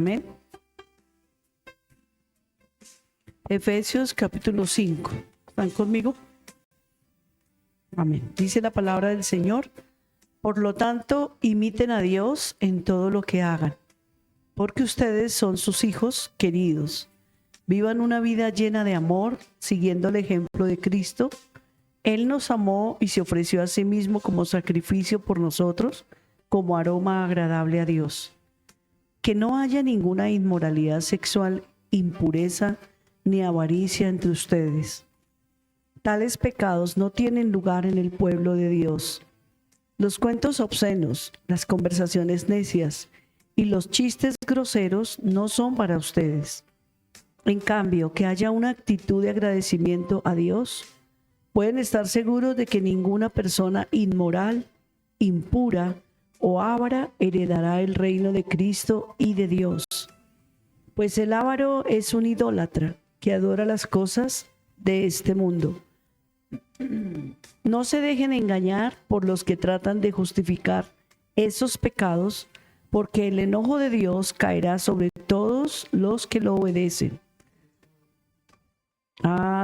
Amén. Efesios capítulo 5. ¿Están conmigo? Amén. Dice la palabra del Señor: por lo tanto, imiten a Dios en todo lo que hagan, porque ustedes son sus hijos queridos. Vivan una vida llena de amor, siguiendo el ejemplo de Cristo. Él nos amó y se ofreció a sí mismo como sacrificio por nosotros, como aroma agradable a Dios. Que no haya ninguna inmoralidad sexual, impureza, ni avaricia entre ustedes. Tales pecados no tienen lugar en el pueblo de Dios. Los cuentos obscenos, las conversaciones necias y los chistes groseros no son para ustedes. En cambio, que haya una actitud de agradecimiento a Dios. Pueden estar seguros de que ninguna persona inmoral, impura o avara heredará el reino de Cristo y de Dios. Pues el avaro es un idólatra que adora las cosas de este mundo. No se dejen engañar por los que tratan de justificar esos pecados, porque el enojo de Dios caerá sobre todos los que lo obedecen.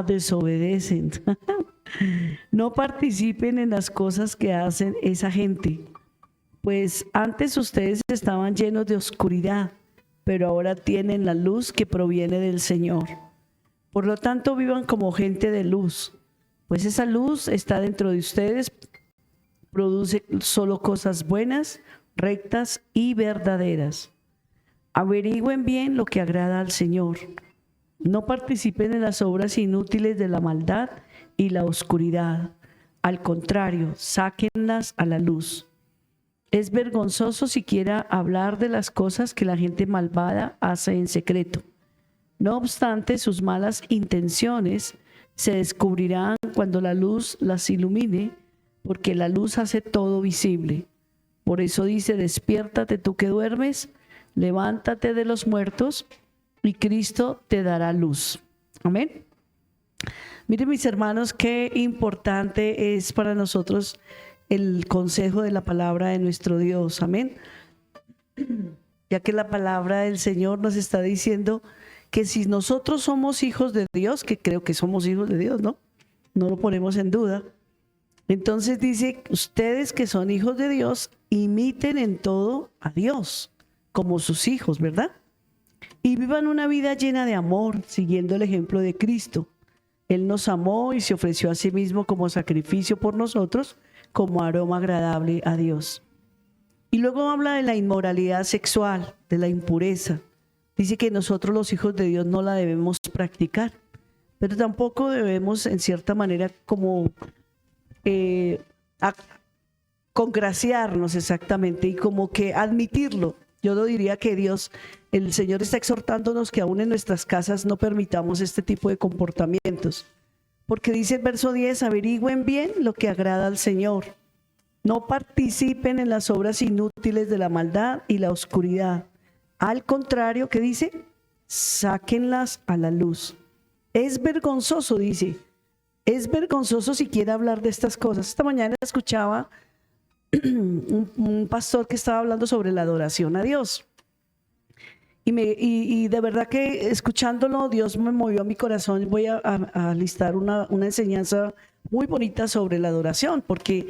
Desobedecen. No participen en las cosas que hacen esa gente, pues antes ustedes estaban llenos de oscuridad, pero ahora tienen la luz que proviene del Señor. Por lo tanto, vivan como gente de luz, pues esa luz está dentro de ustedes, produce solo cosas buenas, rectas y verdaderas. Averigüen bien lo que agrada al Señor. No participen en las obras inútiles de la maldad y la oscuridad. Al contrario, sáquenlas a la luz. Es vergonzoso siquiera hablar de las cosas que la gente malvada hace en secreto. No obstante, sus malas intenciones se descubrirán cuando la luz las ilumine, porque la luz hace todo visible. Por eso dice: despiértate tú que duermes, levántate de los muertos, y Cristo te dará luz. Amén. Miren, mis hermanos, qué importante es para nosotros el consejo de la palabra de nuestro Dios. Amén. Ya que la palabra del Señor nos está diciendo que si nosotros somos hijos de Dios, que creo que somos hijos de Dios, ¿no? No lo ponemos en duda. Entonces dice: ustedes que son hijos de Dios, imiten en todo a Dios, como sus hijos, ¿verdad? Y vivan una vida llena de amor, siguiendo el ejemplo de Cristo. Él nos amó y se ofreció a sí mismo como sacrificio por nosotros, como aroma agradable a Dios. Y luego habla de la inmoralidad sexual, de la impureza. Dice que nosotros los hijos de Dios no la debemos practicar, pero tampoco debemos en cierta manera como congraciarnos exactamente y como que admitirlo. Yo lo diría que Dios, el Señor está exhortándonos que aún en nuestras casas no permitamos este tipo de comportamientos. Porque dice el verso 10, averigüen bien lo que agrada al Señor. No participen en las obras inútiles de la maldad y la oscuridad. Al contrario, ¿qué dice? Sáquenlas a la luz. Es vergonzoso, dice. Es vergonzoso siquiera hablar de estas cosas. Esta mañana escuchaba un pastor que estaba hablando sobre la adoración a Dios. Y de verdad que escuchándolo, Dios me movió a mi corazón. Voy a listar una enseñanza muy bonita sobre la adoración, porque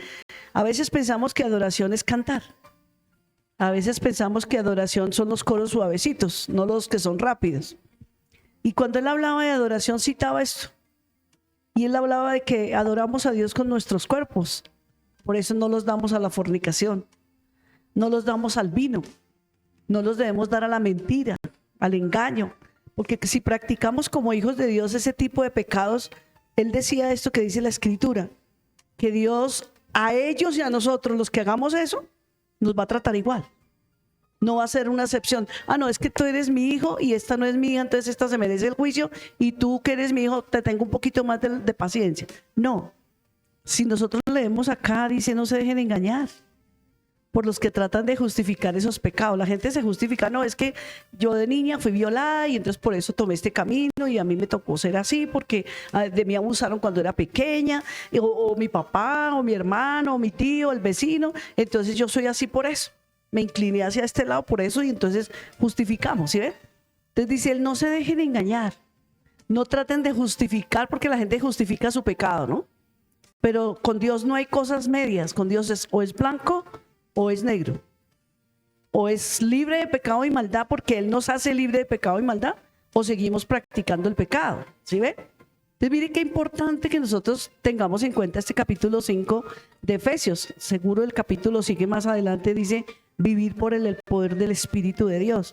a veces pensamos que adoración es cantar. A veces pensamos que adoración son los coros suavecitos, no los que son rápidos. Y cuando él hablaba de adoración, citaba esto. Y él hablaba de que adoramos a Dios con nuestros cuerpos. Por eso no los damos a la fornicación, no los damos al vino, no los debemos dar a la mentira, al engaño. Porque si practicamos como hijos de Dios ese tipo de pecados, él decía esto que dice la Escritura, que Dios a ellos y a nosotros, los que hagamos eso, nos va a tratar igual. No va a ser una excepción. No, es que tú eres mi hijo y esta no es mi hija, entonces esta se merece el juicio, y tú que eres mi hijo te tengo un poquito más de paciencia. No. Si nosotros leemos acá, dice: no se dejen engañar por los que tratan de justificar esos pecados. La gente se justifica: no, es que yo de niña fui violada y entonces por eso tomé este camino y a mí me tocó ser así porque de mí abusaron cuando era pequeña, o mi papá, o mi hermano, o mi tío, el vecino, entonces yo soy así por eso. me incliné hacia este lado por eso, y entonces justificamos, ¿sí ven? Entonces dice él, no se dejen engañar, no traten de justificar, porque la gente justifica su pecado, ¿no? Pero con Dios no hay cosas medias, con Dios o es blanco o es negro, o es libre de pecado y maldad porque Él nos hace libre de pecado y maldad, o seguimos practicando el pecado, ¿sí ven? Entonces mire qué importante que nosotros tengamos en cuenta este capítulo 5 de Efesios. Seguro el capítulo sigue más adelante, dice vivir por el poder del Espíritu de Dios.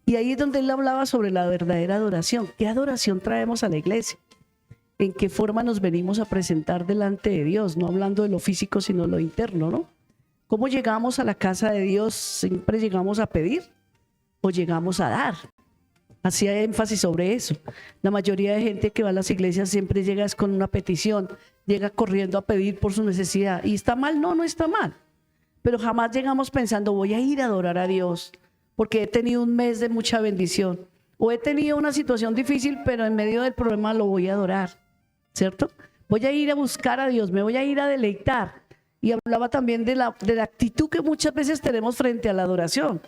Y ahí es donde él hablaba sobre la verdadera adoración. ¿Qué adoración traemos a la iglesia? ¿En qué forma nos venimos a presentar delante de Dios? No hablando de lo físico, sino lo interno, ¿no? ¿Cómo llegamos a la casa de Dios? ¿Siempre llegamos a pedir o llegamos a dar? Hacía énfasis sobre eso. La mayoría de gente que va a las iglesias siempre llega con una petición, llega corriendo a pedir por su necesidad. ¿Y está mal? No, no está mal. Pero jamás llegamos pensando, voy a ir a adorar a Dios porque he tenido un mes de mucha bendición. O he tenido una situación difícil, pero en medio del problema lo voy a adorar, ¿cierto? Voy a ir a buscar a Dios, me voy a ir a deleitar. Y hablaba también de la actitud que muchas veces tenemos frente a la adoración.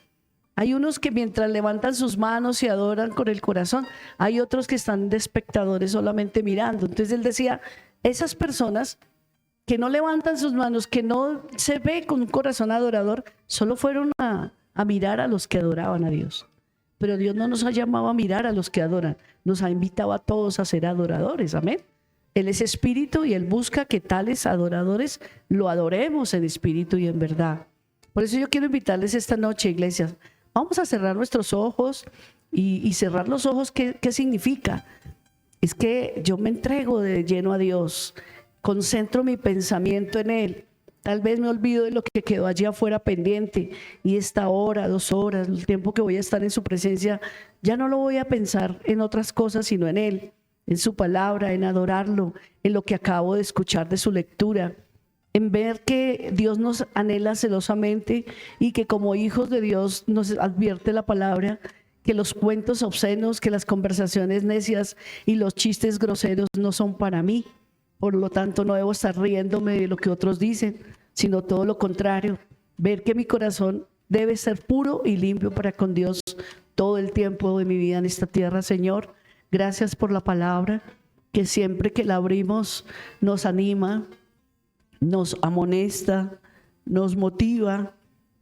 Hay unos que mientras levantan sus manos y adoran con el corazón, hay otros que están de espectadores solamente mirando. Entonces él decía, esas personas que no levantan sus manos, que no se ve con un corazón adorador, solo fueron a mirar a los que adoraban a Dios. Pero Dios no nos ha llamado a mirar a los que adoran, nos ha invitado a todos a ser adoradores, amén. Él es espíritu y Él busca que tales adoradores lo adoremos en espíritu y en verdad. Por eso yo quiero invitarles esta noche, iglesias, vamos a cerrar nuestros ojos y cerrar los ojos. ¿Qué significa? Es que yo me entrego de lleno a Dios, concentro mi pensamiento en Él. Tal vez me olvido de lo que quedó allí afuera pendiente, y esta hora, 2 horas, el tiempo que voy a estar en su presencia, ya no lo voy a pensar en otras cosas, sino en Él, en su palabra, en adorarlo, en lo que acabo de escuchar de su lectura, en ver que Dios nos anhela celosamente y que como hijos de Dios nos advierte la palabra que los cuentos obscenos, que las conversaciones necias y los chistes groseros no son para mí. Por lo tanto, no debo estar riéndome de lo que otros dicen, sino todo lo contrario, ver que mi corazón debe ser puro y limpio para con Dios todo el tiempo de mi vida en esta tierra. Señor, gracias por la palabra, que siempre que la abrimos nos anima, nos amonesta, nos motiva,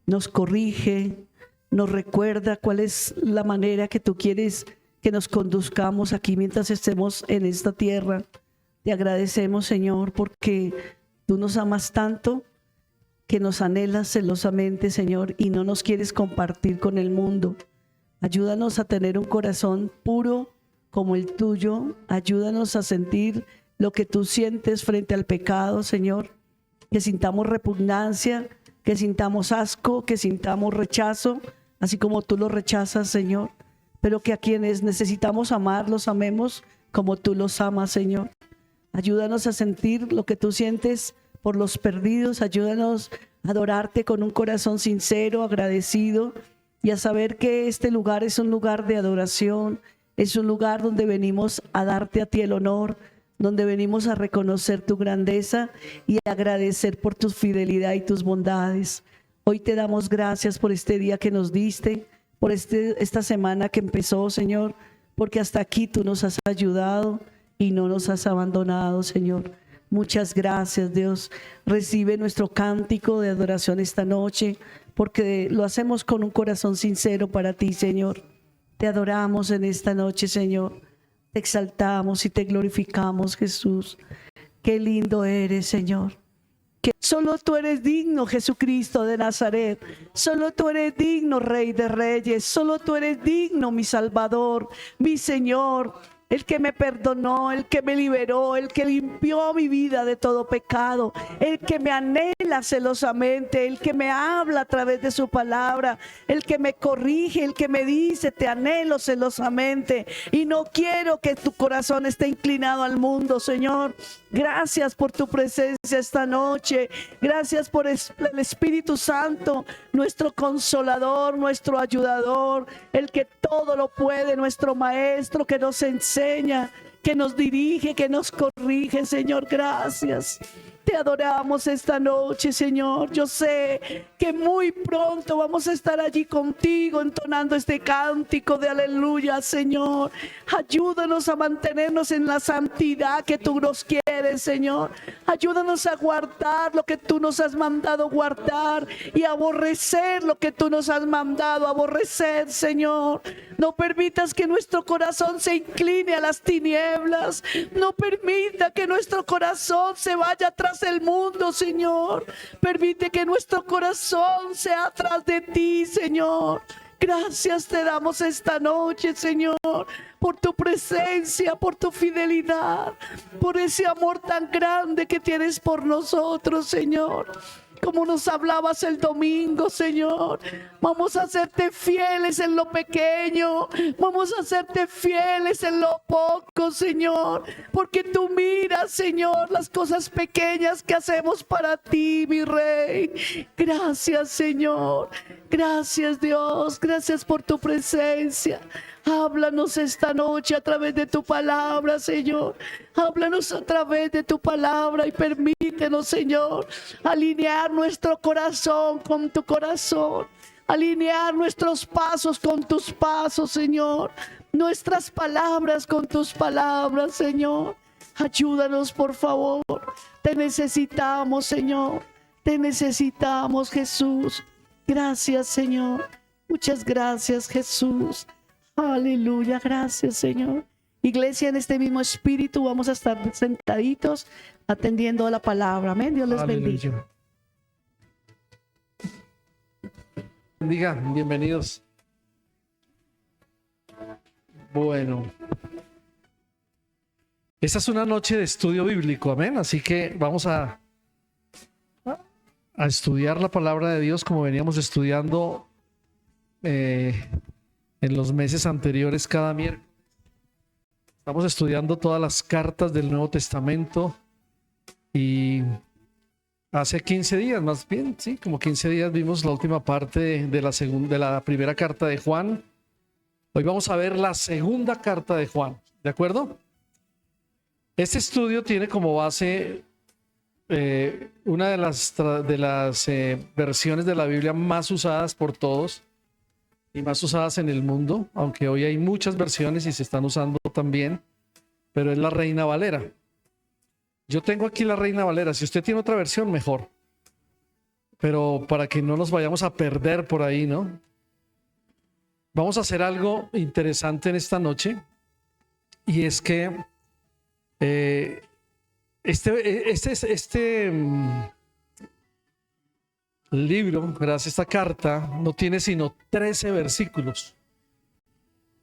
nos corrige, nos recuerda cuál es la manera que tú quieres que nos conduzcamos aquí mientras estemos en esta tierra. Te agradecemos, Señor, porque tú nos amas tanto, que nos anhelas celosamente, Señor, y no nos quieres compartir con el mundo. Ayúdanos a tener un corazón puro como el tuyo. Ayúdanos a sentir lo que tú sientes frente al pecado, Señor. Que sintamos repugnancia, que sintamos asco, que sintamos rechazo, así como tú lo rechazas, Señor. Pero que a quienes necesitamos amar, los amemos como tú los amas, Señor. Ayúdanos a sentir lo que tú sientes por los perdidos. Ayúdanos a adorarte con un corazón sincero, agradecido, y a saber que este lugar es un lugar de adoración, es un lugar donde venimos a darte a ti el honor, donde venimos a reconocer tu grandeza y a agradecer por tu fidelidad y tus bondades. Hoy te damos gracias por este día que nos diste, por esta semana que empezó, Señor, porque hasta aquí tú nos has ayudado y no nos has abandonado, Señor. Muchas gracias, Dios. Recibe nuestro cántico de adoración esta noche, porque lo hacemos con un corazón sincero para ti, Señor. Te adoramos en esta noche, Señor. Te exaltamos y te glorificamos, Jesús. Qué lindo eres, Señor. Que solo tú eres digno, Jesucristo de Nazaret. Solo tú eres digno, Rey de Reyes. Solo tú eres digno, mi Salvador, mi Señor. El que me perdonó, el que me liberó, el que limpió mi vida de todo pecado, el que me anhela celosamente, el que me habla a través de su palabra, el que me corrige, el que me dice, te anhelo celosamente y no quiero que tu corazón esté inclinado al mundo, Señor. Gracias por tu presencia esta noche. Gracias por el Espíritu Santo, nuestro consolador, nuestro ayudador, el que todo lo puede, nuestro maestro que nos enseña, que nos dirige, que nos corrige, Señor. Gracias. te adoramos esta noche, Señor. Yo sé que muy pronto vamos a estar allí contigo entonando este cántico de aleluya, Señor. Ayúdanos a mantenernos en la santidad que tú nos quieres, Señor. Ayúdanos a guardar lo que tú nos has mandado guardar y aborrecer lo que tú nos has mandado aborrecer, Señor. No permitas que nuestro corazón se incline a las tinieblas. No permita que nuestro corazón se vaya tras el mundo, Señor. Permite que nuestro corazón sea tras de ti, Señor. Gracias te damos esta noche, Señor, por tu presencia, por tu fidelidad, por ese amor tan grande que tienes por nosotros, Señor. Como nos hablabas el domingo, Señor, vamos a hacerte fieles en lo pequeño, vamos a hacerte fieles en lo poco, Señor, porque tú miras, Señor, las cosas pequeñas que hacemos para ti, mi Rey. Gracias, Señor, gracias, Dios, gracias por tu presencia. Háblanos esta noche a través de tu palabra, Señor. Háblanos a través de tu palabra y permítenos, Señor, alinear nuestro corazón con tu corazón. Alinear nuestros pasos con tus pasos, Señor. Nuestras palabras con tus palabras, Señor. Ayúdanos, por favor. Te necesitamos, Señor. Te necesitamos, Jesús. Gracias, Señor. Muchas gracias, Jesús. Aleluya, gracias, Señor. Iglesia, en este mismo espíritu vamos a estar sentaditos atendiendo a la palabra. Amén. Dios les bendiga. Bendiga, bienvenidos. Bueno, esta es una noche de estudio bíblico, amén. Así que vamos a estudiar la palabra de Dios como veníamos estudiando en los meses anteriores cada miércoles. Estamos estudiando todas las cartas del Nuevo Testamento y hace 15 días, más bien, sí, como 15 días vimos la última parte de la primera carta de Juan. Hoy vamos a ver la segunda carta de Juan, ¿de acuerdo? Este estudio tiene como base una de las versiones de la Biblia más usadas por todos y más usadas en el mundo, aunque hoy hay muchas versiones y se están usando también, pero es la Reina Valera. Yo tengo aquí la Reina Valera. Si usted tiene otra versión, mejor. Pero para que no nos vayamos a perder por ahí, ¿no? Vamos a hacer algo interesante en esta noche. Y es que este libro, ¿verdad? Esta carta no tiene sino 13 versículos.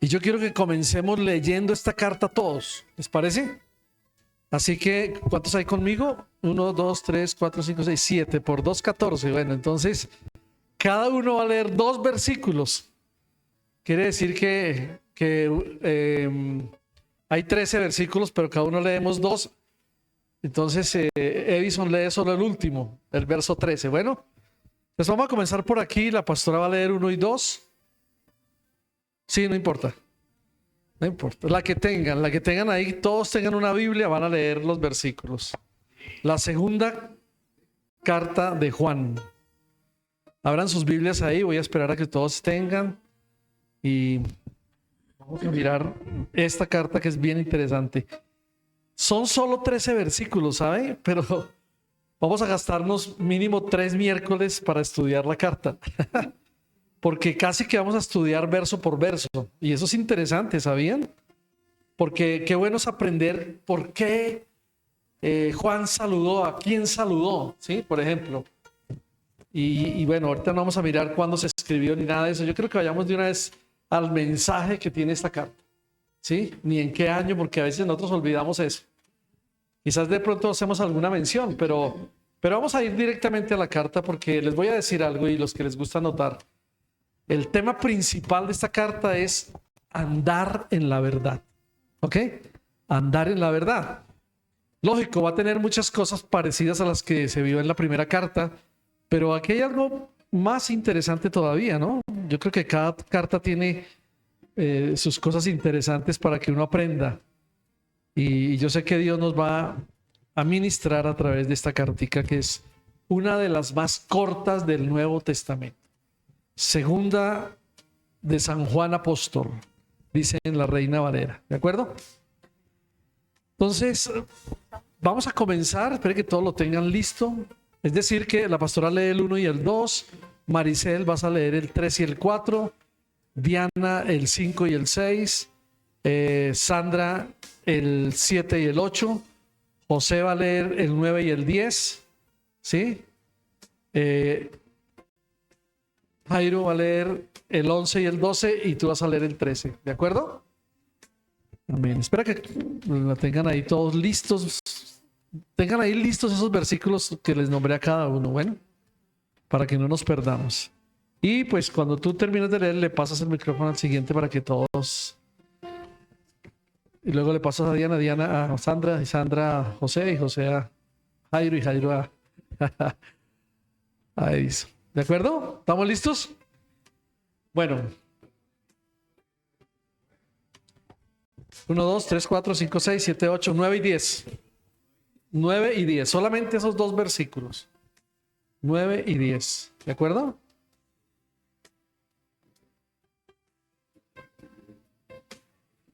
Y yo quiero que comencemos leyendo esta carta todos. ¿Les parece? Así que, ¿cuántos hay conmigo? 1, 2, 3, 4, 5, 6, 7. Por 2, 14. Bueno, entonces, cada uno va a leer 2 versículos. Quiere decir que hay 13 versículos, pero cada uno leemos 2. Entonces, Edison lee solo el último, el verso 13. Bueno, pues vamos a comenzar por aquí. La pastora va a leer 1 y 2. Sí, no importa. No importa. La que tengan ahí, todos tengan una Biblia, van a leer los versículos. La segunda carta de Juan. Abran sus Biblias ahí, voy a esperar a que todos tengan. Y vamos a mirar esta carta que es bien interesante. Son solo 13 versículos, ¿sabe? Pero vamos a gastarnos mínimo 3 miércoles para estudiar la carta. Porque casi que vamos a estudiar verso por verso. Y eso es interesante, ¿sabían? Porque qué bueno es aprender por qué Juan saludó, a quién saludó, ¿sí? Por ejemplo. Y bueno, ahorita no vamos a mirar cuándo se escribió ni nada de eso. Yo creo que vayamos de una vez al mensaje que tiene esta carta, ¿sí? Ni en qué año, porque a veces nosotros olvidamos eso. Quizás de pronto hacemos alguna mención, pero vamos a ir directamente a la carta porque les voy a decir algo y los que les gusta anotar. El tema principal de esta carta es andar en la verdad. ¿Ok? Andar en la verdad. Lógico, va a tener muchas cosas parecidas a las que se vio en la primera carta, pero aquí hay algo más interesante todavía, ¿no? Yo creo que cada carta tiene sus cosas interesantes para que uno aprenda. Y yo sé que Dios nos va a ministrar a través de esta cartica que es una de las más cortas del Nuevo Testamento. Segunda de San Juan Apóstol, dice en la Reina Valera, ¿de acuerdo? Entonces, vamos a comenzar, espero que todos lo tengan listo. Es decir, que la pastora lee el 1 y el 2, Maricel vas a leer el 3 y el 4, Diana el 5 y el 6, Sandra el 7 y el 8, José va a leer el 9 y el 10, ¿sí? Jairo va a leer el 11 y el 12 y tú vas a leer el 13, ¿de acuerdo? Amén. Espera que la tengan ahí todos listos. Tengan ahí listos esos versículos que les nombré a cada uno, bueno, para que no nos perdamos. Y pues cuando tú termines de leer, le pasas el micrófono al siguiente para que todos... Y luego le pasas a Diana, Diana a Sandra, y Sandra a José, y José a Jairo, y Jairo a Edison. ¿De acuerdo? ¿Estamos listos? Bueno. 1, 2, 3, 4, 5, 6, 7, 8, 9 y 10. 9 y 10. Solamente esos dos versículos. 9 y 10. ¿De acuerdo?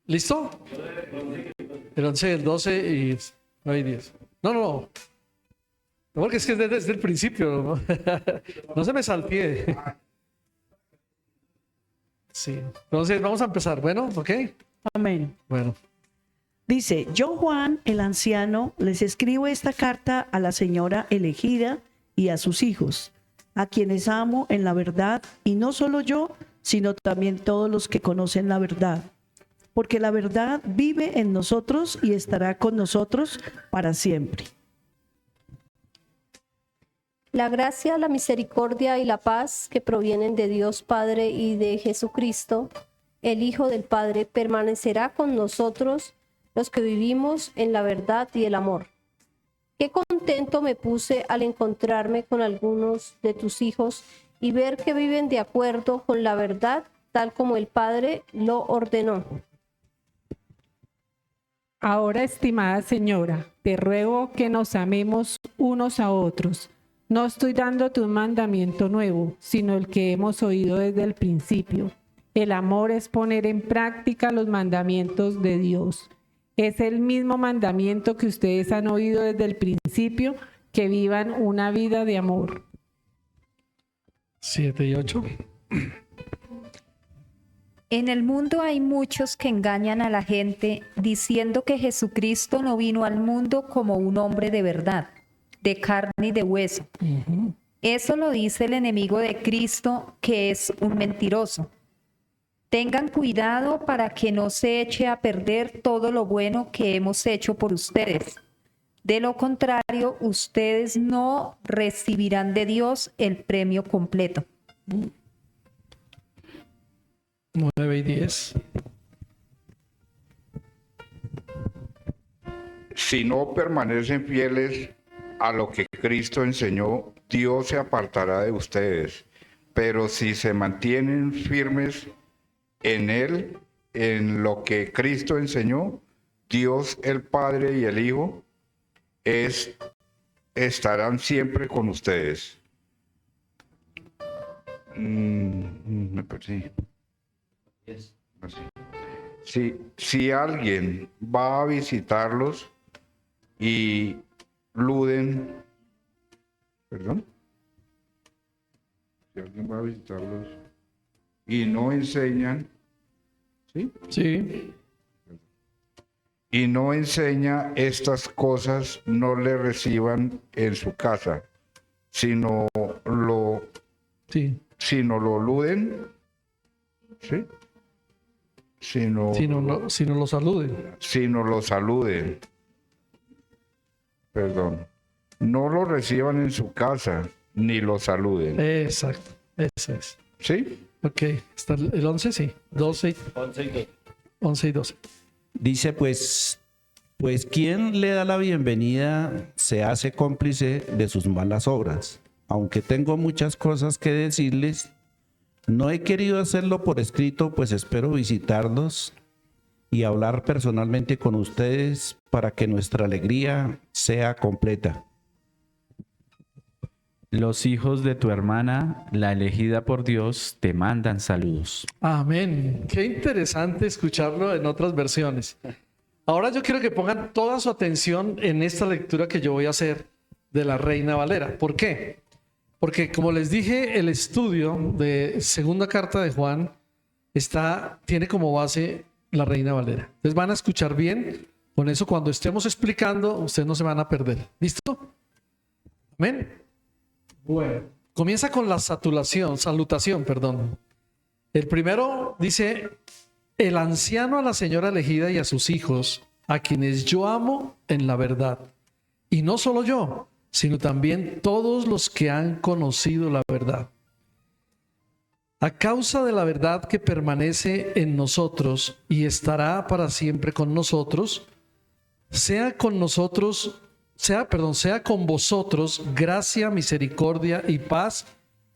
¿Listo? El 11, el 12 y 9 y 10. No, porque es que es desde el principio, ¿no? No se me saltee. Sí. Entonces vamos a empezar. Bueno, ¿ok? Amén. Bueno. Dice, yo Juan, el anciano, les escribo esta carta a la señora elegida y a sus hijos, a quienes amo en la verdad, y no solo yo, sino también todos los que conocen la verdad. Porque la verdad vive en nosotros y estará con nosotros para siempre. La gracia, la misericordia y la paz que provienen de Dios Padre y de Jesucristo, el Hijo del Padre, permanecerá con nosotros los que vivimos en la verdad y el amor. Qué contento me puse al encontrarme con algunos de tus hijos y ver que viven de acuerdo con la verdad, tal como el Padre lo ordenó. Ahora, estimada señora, te ruego que nos amemos unos a otros. No estoy dándote un mandamiento nuevo, sino el que hemos oído desde el principio. El amor es poner en práctica los mandamientos de Dios. Es el mismo mandamiento que ustedes han oído desde el principio, que vivan una vida de amor. 7 y 8. En el mundo hay muchos que engañan a la gente diciendo que Jesucristo no vino al mundo como un hombre de verdad, de carne y de hueso. Eso lo dice el enemigo de Cristo, que es un mentiroso. Tengan cuidado para que no se eche a perder todo lo bueno que hemos hecho por ustedes. De lo contrario, ustedes no recibirán de Dios el premio completo. 9 y 10. Si no permanecen fieles a lo que Cristo enseñó, Dios se apartará de ustedes. Pero si se mantienen firmes en Él, en lo que Cristo enseñó, Dios el Padre y el Hijo estarán siempre con ustedes. Me perdí. Si alguien va a visitarlos y luden, si alguien va a visitarlos y no enseñan, ¿sí? Sí. Y no enseña estas cosas, no le reciban en su casa, sino lo luden, ¿sí? Si no lo saluden. Sino lo saluden. Perdón. No lo reciban en su casa, ni lo saluden. Exacto. Eso es. ¿Sí? Ok. ¿Está el 11? Sí. 11 y 12. Dice pues quien le da la bienvenida se hace cómplice de sus malas obras. Aunque tengo muchas cosas que decirles, no he querido hacerlo por escrito, pues espero visitarlos y hablar personalmente con ustedes para que nuestra alegría sea completa. Los hijos de tu hermana, la elegida por Dios, te mandan saludos. Amén. Qué interesante escucharlo en otras versiones. Ahora yo quiero que pongan toda su atención en esta lectura que yo voy a hacer de la Reina Valera. ¿Por qué? Porque como les dije, el estudio de segunda carta de Juan tiene como base la Reina Valera. Entonces van a escuchar bien. Con eso cuando estemos explicando, ustedes no se van a perder. ¿Listo? Amén. Bueno, comienza con la salutación, perdón. El primero dice: el anciano a la señora elegida y a sus hijos, a quienes yo amo en la verdad. Y no solo yo, sino también todos los que han conocido la verdad. A causa de la verdad que permanece en nosotros y estará para siempre con nosotros, sea con vosotros gracia, misericordia y paz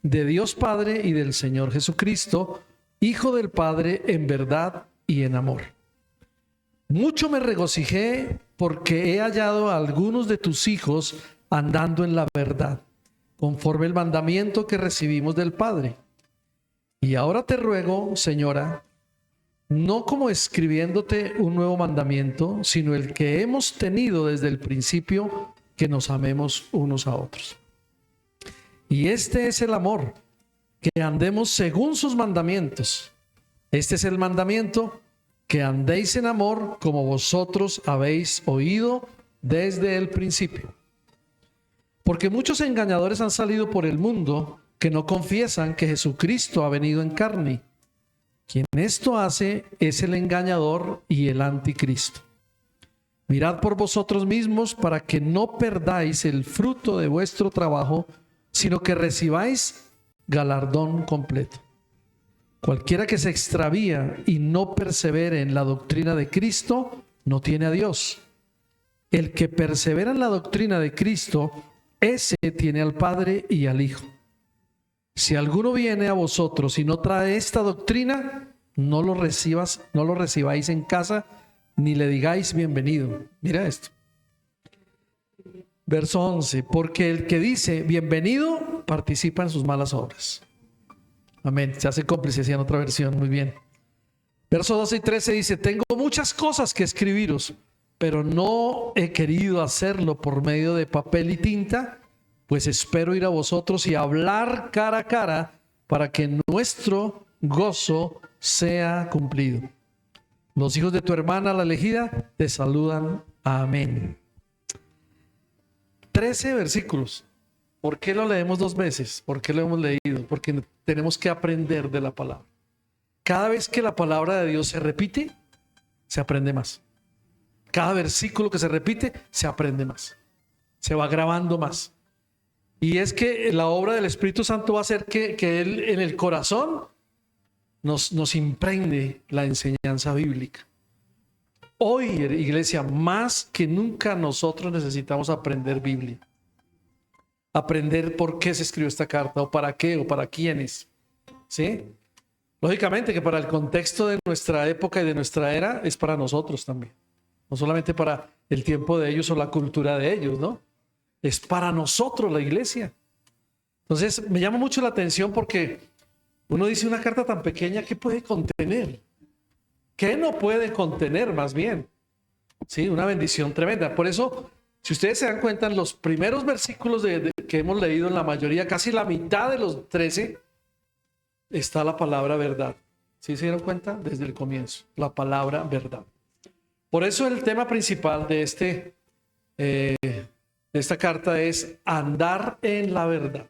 de Dios Padre y del Señor Jesucristo, Hijo del Padre, en verdad y en amor. Mucho me regocijé porque he hallado a algunos de tus hijos andando en la verdad, conforme el mandamiento que recibimos del Padre. Y ahora te ruego, Señora, no como escribiéndote un nuevo mandamiento, sino el que hemos tenido desde el principio, que nos amemos unos a otros. Y este es el amor, que andemos según sus mandamientos. Este es el mandamiento, que andéis en amor como vosotros habéis oído desde el principio. Porque muchos engañadores han salido por el mundo que no confiesan que Jesucristo ha venido en carne. Quien esto hace es el engañador y el anticristo. Mirad por vosotros mismos para que no perdáis el fruto de vuestro trabajo, sino que recibáis galardón completo. Cualquiera que se extravía y no persevere en la doctrina de Cristo, no tiene a Dios. El que persevera en la doctrina de Cristo, ese tiene al Padre y al Hijo. Si alguno viene a vosotros y no trae esta doctrina, no lo recibáis en casa, ni le digáis bienvenido. Mira esto. Verso 11. Porque el que dice bienvenido participa en sus malas obras. Amén. Se hace cómplice, decía en otra versión. Muy bien. Verso 12 y 13 dice: tengo muchas cosas que escribiros, pero no he querido hacerlo por medio de papel y tinta, pues espero ir a vosotros y hablar cara a cara para que nuestro gozo sea cumplido. Los hijos de tu hermana, la elegida, te saludan. Amén. 13 versículos. ¿Por qué lo leemos 2 veces? ¿Por qué lo hemos leído? Porque tenemos que aprender de la palabra. Cada vez que la palabra de Dios se repite, se aprende más. Cada versículo que se repite, se aprende más. Se va grabando más. Y es que la obra del Espíritu Santo va a hacer que Él en el corazón nos impregne la enseñanza bíblica. Hoy, iglesia, más que nunca nosotros necesitamos aprender Biblia. Aprender por qué se escribió esta carta, o para qué, o para quiénes. ¿Sí? Lógicamente que para el contexto de nuestra época y de nuestra era es para nosotros también. No solamente para el tiempo de ellos o la cultura de ellos, ¿no? Es para nosotros la iglesia. Entonces me llama mucho la atención porque uno dice, una carta tan pequeña, ¿qué puede contener? ¿Qué no puede contener más bien? Sí, una bendición tremenda. Por eso, si ustedes se dan cuenta, en los primeros versículos que hemos leído, en la mayoría, casi la mitad de los 13, está la palabra verdad. ¿Sí se dieron cuenta? Desde el comienzo, la palabra verdad. Por eso el tema principal de esta carta es andar en la verdad.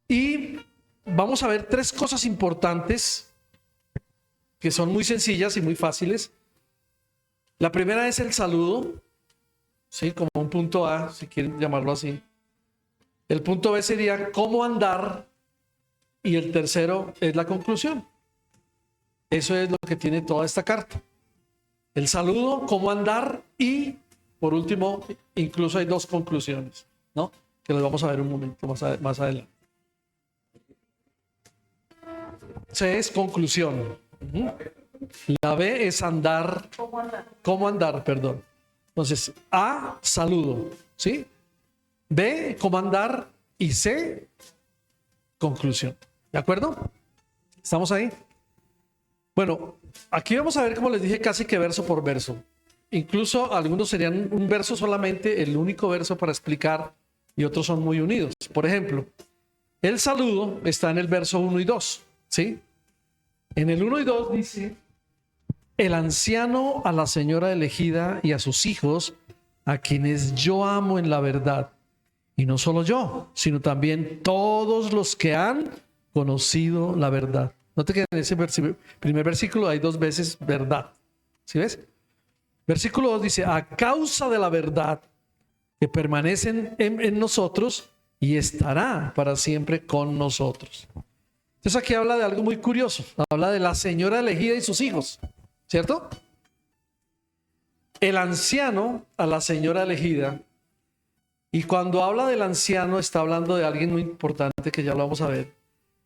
Y vamos a ver 3 cosas importantes que son muy sencillas y muy fáciles. La primera es el saludo, ¿sí? Como un punto A, si quieren llamarlo así. El punto B sería cómo andar, y el tercero es la conclusión. Eso es lo que tiene toda esta carta. El saludo, cómo andar, y por último, incluso hay 2 conclusiones, ¿no? Que las vamos a ver un momento más adelante. C es conclusión. La B es andar. ¿Cómo andar? Perdón. Entonces, A, saludo, ¿sí? B, cómo andar. Y C, conclusión. ¿De acuerdo? ¿Estamos ahí? Bueno, aquí vamos a ver, como les dije, casi que verso por verso. Incluso algunos serían un verso solamente, el único verso para explicar, y otros son muy unidos. Por ejemplo, el saludo está en el verso 1 y 2, ¿sí? En el 1 y 2 dice: el anciano a la señora elegida y a sus hijos, a quienes yo amo en la verdad. Y no solo yo, sino también todos los que han conocido la verdad. Note que en ese primer versículo hay 2 veces verdad. ¿Sí ves? Versículo 2 dice: a causa de la verdad que permanece en nosotros y estará para siempre con nosotros. Entonces aquí habla de algo muy curioso. Habla de la señora elegida y sus hijos, ¿cierto? El anciano a la señora elegida. Y cuando habla del anciano está hablando de alguien muy importante que ya lo vamos a ver.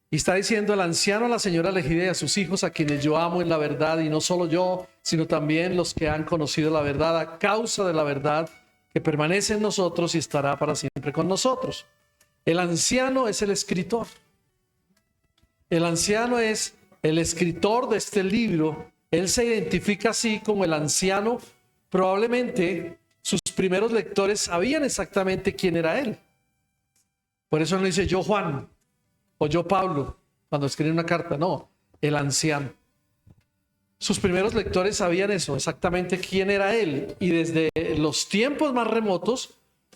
Y está diciendo: el anciano a la señora elegida y a sus hijos, a quienes yo amo en la verdad, y no solo yo, sino también los que han conocido la verdad, a causa de la verdad que permanece en nosotros y estará para siempre con nosotros. El anciano es el escritor. El anciano es el escritor de este libro. Él se identifica así como el anciano. Probablemente sus primeros lectores sabían exactamente quién era él. Por eso no dice yo Juan o yo Pablo cuando escribe una carta. No, el anciano. Sus primeros lectores sabían eso, exactamente quién era él. Y desde los tiempos más remotos,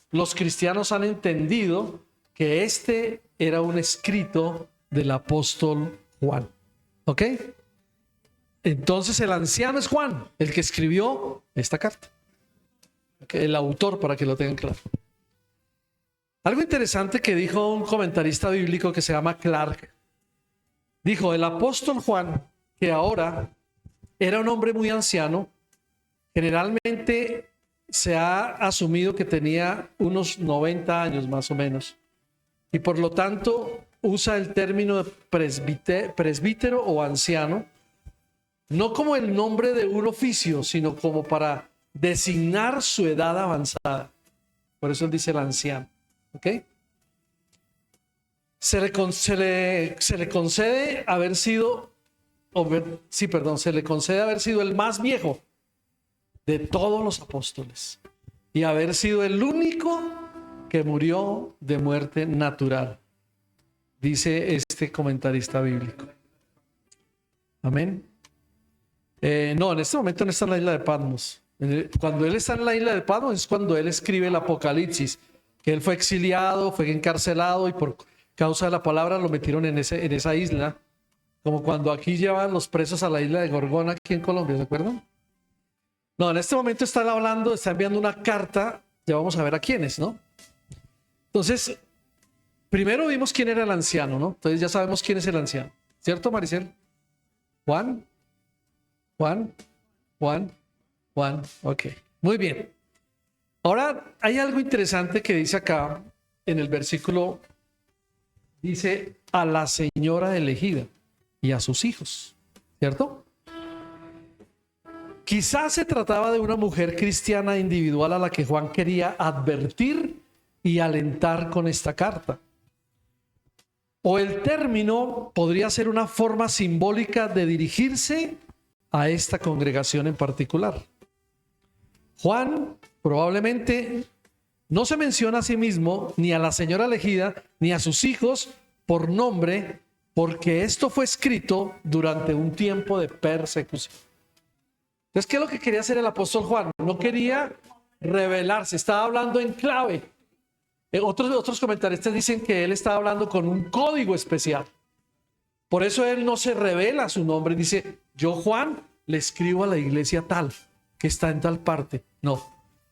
los cristianos han entendido que este era un escrito del apóstol Juan. ¿Ok? Entonces el anciano es Juan, el que escribió esta carta. El autor, para que lo tengan claro. Algo interesante que dijo un comentarista bíblico que se llama Clark. Dijo: el apóstol Juan, que ahora era un hombre muy anciano, generalmente se ha asumido que tenía unos 90 años más o menos. Y por lo tanto usa el término de presbítero o anciano, no como el nombre de un oficio, sino como para designar su edad avanzada. Por eso él dice el anciano. ¿Ok? Se le concede haber sido, se le concede haber sido el más viejo de todos los apóstoles y haber sido el único que murió de muerte natural, dice este comentarista bíblico. Amén. No, en este momento no está en la isla de Patmos. Cuando él está en la isla de Patmos es cuando él escribe el Apocalipsis, que él fue exiliado, fue encarcelado y por causa de la palabra lo metieron en esa isla, como cuando aquí llevan los presos a la isla de Gorgona aquí en Colombia, ¿se acuerdan? No, en este momento está enviando una carta, ya vamos a ver a quiénes, ¿no? Entonces, primero vimos quién era el anciano, ¿no? Entonces ya sabemos quién es el anciano, ¿cierto, Maricel? Juan, ok, muy bien. Ahora hay algo interesante que dice acá en el versículo, dice a la señora elegida y a sus hijos, ¿cierto? Quizás se trataba de una mujer cristiana individual a la que Juan quería advertir y alentar con esta carta. O el término podría ser una forma simbólica de dirigirse a esta congregación en particular. Juan probablemente no se menciona a sí mismo, ni a la señora elegida, ni a sus hijos por nombre, porque esto fue escrito durante un tiempo de persecución. Entonces, ¿qué es lo que quería hacer el apóstol Juan? No quería revelarse, estaba hablando en clave. Otros comentaristas dicen que él estaba hablando con un código especial. Por eso él no se revela su nombre. Dice, yo Juan le escribo a la iglesia tal, que está en tal parte. No,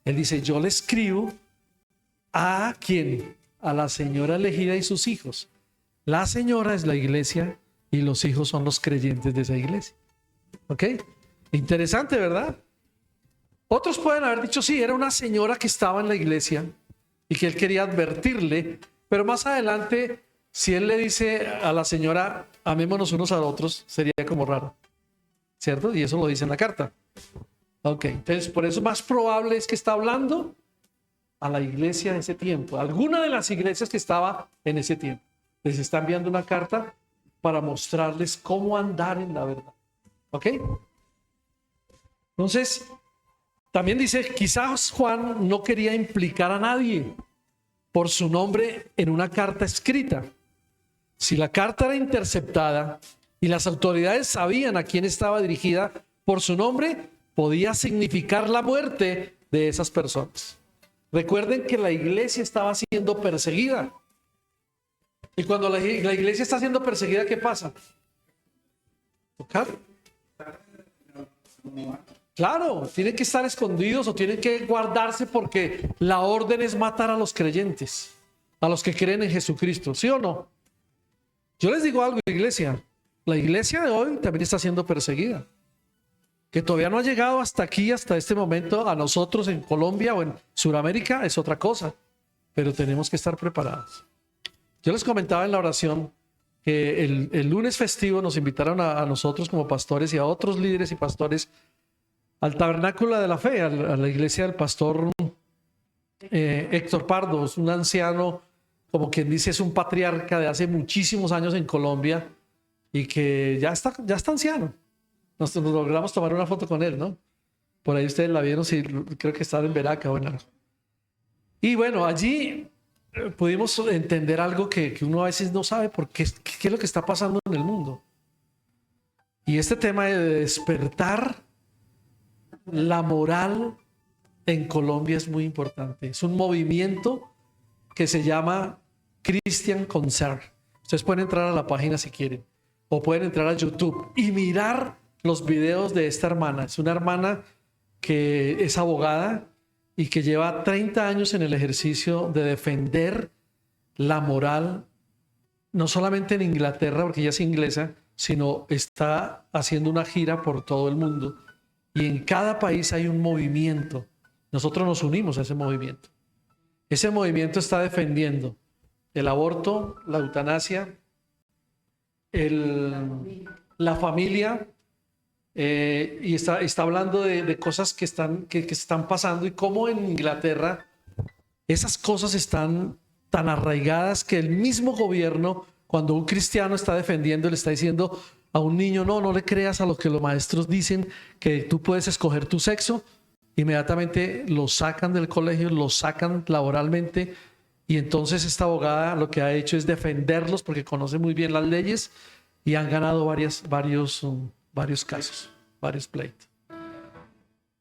él dice, yo le escribo a ¿quién? A la señora elegida y sus hijos. La señora es la iglesia y los hijos son los creyentes de esa iglesia. ¿Ok? Interesante, ¿verdad? Otros pueden haber dicho, sí, era una señora que estaba en la iglesia y que él quería advertirle, pero más adelante, si él le dice a la señora, amémonos unos a otros, sería como raro. ¿cierto? Y eso lo dice en la carta. Ok, entonces por eso más probable es que está hablando a la iglesia de ese tiempo, alguna de las iglesias que estaba en ese tiempo. Les está enviando una carta para mostrarles cómo andar en la verdad. ¿Ok? Entonces, también dice, quizás Juan no quería implicar a nadie por su nombre en una carta escrita. Si la carta era interceptada y las autoridades sabían a quién estaba dirigida por su nombre, podía significar la muerte de esas personas. Recuerden que la iglesia estaba siendo perseguida. Y cuando la iglesia está siendo perseguida, ¿qué pasa? ¿Tocar? Claro, tienen que estar escondidos o tienen que guardarse porque la orden es matar a los creyentes, a los que creen en Jesucristo, ¿sí o no? Yo les digo algo, iglesia. La iglesia de hoy también está siendo perseguida. Que todavía no ha llegado hasta aquí, hasta este momento, a nosotros en Colombia o en Sudamérica, es otra cosa. Pero tenemos que estar preparados. Yo les comentaba en la oración que el lunes festivo nos invitaron a nosotros como pastores y a otros líderes y pastores al Tabernáculo de la Fe, a la iglesia del pastor Héctor Pardo. Es un anciano, como quien dice, es un patriarca de hace muchísimos años en Colombia y que ya está anciano. Nos logramos tomar una foto con él, ¿no? Por ahí ustedes la vieron, sí, creo que estaba en Veraca o en algo. Y bueno, allí pudimos entender algo que uno a veces no sabe por qué es lo que está pasando en el mundo. Y este tema de despertar la moral en Colombia es muy importante. Es un movimiento que se llama Christian Concern. Ustedes pueden entrar a la página si quieren, o pueden entrar a YouTube y mirar los videos de esta hermana. Es una hermana que es abogada y que lleva 30 años en el ejercicio de defender la moral, no solamente en Inglaterra, porque ella es inglesa, sino está haciendo una gira por todo el mundo. Y en cada país hay un movimiento. Nosotros nos unimos a ese movimiento. Ese movimiento está defendiendo el aborto, la eutanasia, la familia, y está hablando de cosas que están pasando y cómo en Inglaterra esas cosas están tan arraigadas que el mismo gobierno, cuando un cristiano está defendiendo, le está diciendo a un niño, no le creas a lo que los maestros dicen, que tú puedes escoger tu sexo, inmediatamente lo sacan del colegio, lo sacan laboralmente, y entonces esta abogada lo que ha hecho es defenderlos porque conoce muy bien las leyes y han ganado varios casos, varios pleitos.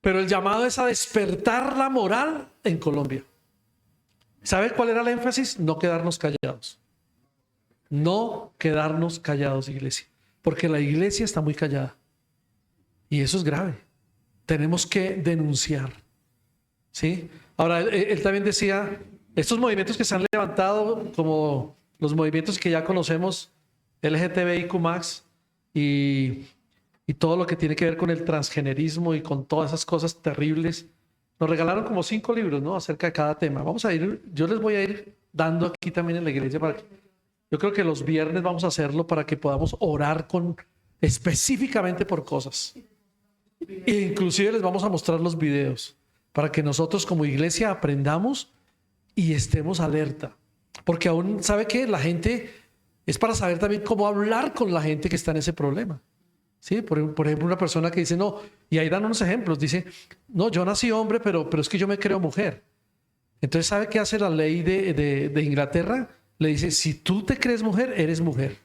Pero el llamado es a despertar la moral en Colombia. ¿Sabe cuál era el énfasis? No quedarnos callados. No quedarnos callados, iglesia. Porque la iglesia está muy callada. Y eso es grave. Tenemos que denunciar. ¿Sí? Ahora, él también decía, estos movimientos que se han levantado, como los movimientos que ya conocemos, LGTBIQ+, y todo lo que tiene que ver con el transgenerismo y con todas esas cosas terribles. Nos regalaron como 5 libros, ¿no? Acerca de cada tema. Yo les voy a ir dando aquí también en la iglesia yo creo que los viernes vamos a hacerlo para que podamos orar específicamente por cosas. E inclusive les vamos a mostrar los videos para que nosotros como iglesia aprendamos y estemos alerta. Porque aún, ¿sabe qué? La gente, es para saber también cómo hablar con la gente que está en ese problema. ¿Sí? Por ejemplo, una persona que dice, no, y ahí dan unos ejemplos, dice, no, yo nací hombre, pero es que yo me creo mujer. Entonces, ¿sabe qué hace la ley de Inglaterra? Le dice, si tú te crees mujer, eres mujer.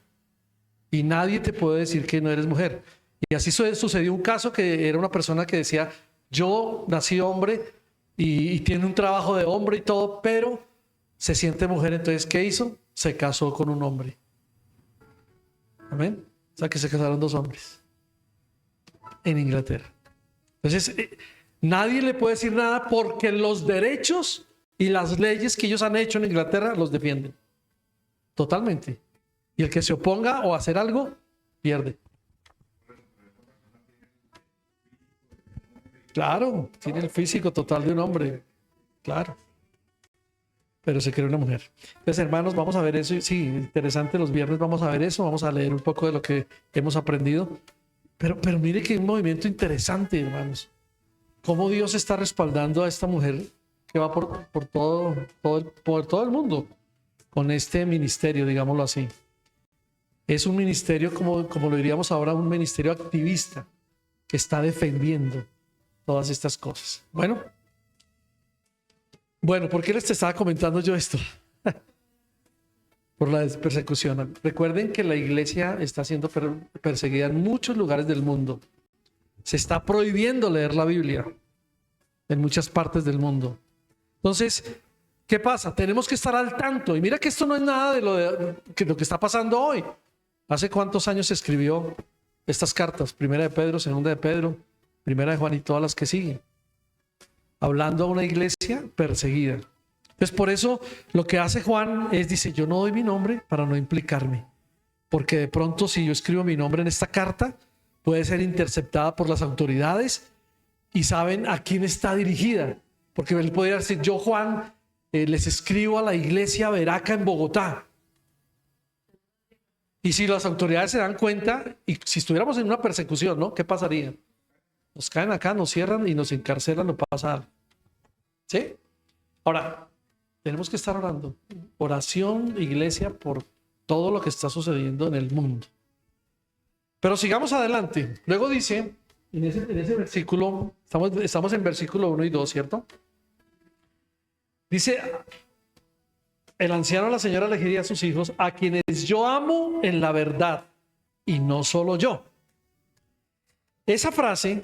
Y nadie te puede decir que no eres mujer. Y así sucedió un caso que era una persona que decía, yo nací hombre y tiene un trabajo de hombre y todo, pero se siente mujer. Entonces, ¿qué hizo? Se casó con un hombre. Amén. O sea, que se casaron 2 hombres en Inglaterra. Entonces, nadie le puede decir nada porque los derechos y las leyes que ellos han hecho en Inglaterra los defienden. Totalmente. Y el que se oponga o hacer algo, pierde. Claro, tiene el físico total de un hombre. Claro. Pero se cree una mujer. Entonces, hermanos, vamos a ver eso. Sí, interesante, los viernes vamos a ver eso. Vamos a leer un poco de lo que hemos aprendido. Pero mire que es un movimiento interesante, hermanos. Cómo Dios está respaldando a esta mujer que va por todo el mundo con este ministerio, digámoslo así. Es un ministerio, como lo diríamos ahora, un ministerio activista que está defendiendo todas estas cosas. Bueno, ¿por qué les estaba comentando yo esto? Por la persecución. Recuerden que la iglesia está siendo perseguida en muchos lugares del mundo. Se está prohibiendo leer la Biblia en muchas partes del mundo. Entonces, ¿qué pasa? Tenemos que estar al tanto. Y mira que esto no es nada de lo que está pasando hoy. ¿Hace cuántos años se escribió estas cartas? Primera de Pedro, segunda de Pedro, primera de Juan y todas las que siguen. Hablando a una iglesia perseguida. Entonces, por eso lo que hace Juan dice, yo no doy mi nombre para no implicarme. Porque de pronto si yo escribo mi nombre en esta carta, puede ser interceptada por las autoridades y saben a quién está dirigida. Porque él podría decir, yo Juan les escribo a la iglesia Veraca en Bogotá. Y si las autoridades se dan cuenta, y si estuviéramos en una persecución, ¿no? ¿Qué pasaría? Nos caen acá, nos cierran y nos encarcelan, no pasa algo. ¿Sí? Ahora, tenemos que estar orando. Oración, iglesia, por todo lo que está sucediendo en el mundo. Pero sigamos adelante. Luego dice, en ese versículo, estamos en versículo 1 y 2, ¿cierto? Dice, el anciano, la señora elegiría a sus hijos, a quienes yo amo en la verdad, y no solo yo. Esa frase,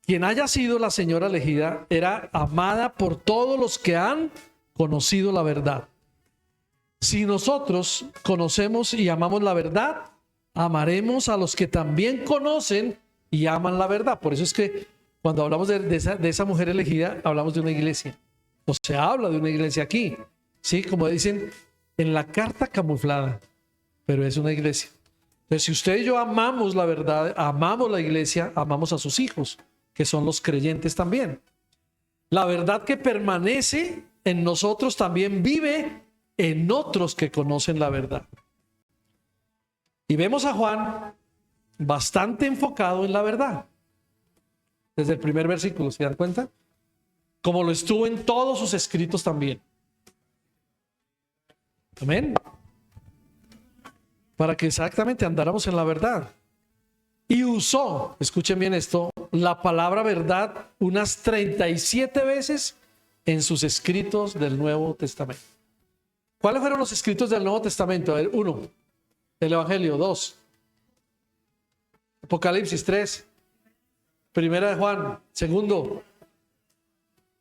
quien haya sido la señora elegida, era amada por todos los que han conocido la verdad. Si nosotros conocemos y amamos la verdad, amaremos a los que también conocen y aman la verdad. Por eso es que cuando hablamos de esa mujer elegida, hablamos de una iglesia. O se habla de una iglesia aquí. Sí, como dicen en la carta camuflada, pero es una iglesia. Entonces, si usted y yo amamos la verdad, amamos la iglesia, amamos a sus hijos, que son los creyentes también. La verdad que permanece en nosotros también vive en otros que conocen la verdad. Y vemos a Juan bastante enfocado en la verdad. Desde el primer versículo, ¿se dan cuenta? Como lo estuvo en todos sus escritos también. Amén. Para que exactamente andáramos en la verdad. Y usó, escuchen bien esto, la palabra verdad unas 37 veces en sus escritos del Nuevo Testamento. ¿Cuáles fueron los escritos del Nuevo Testamento? A ver, 1, el Evangelio. 2, Apocalipsis. 3, Primera de Juan. 2,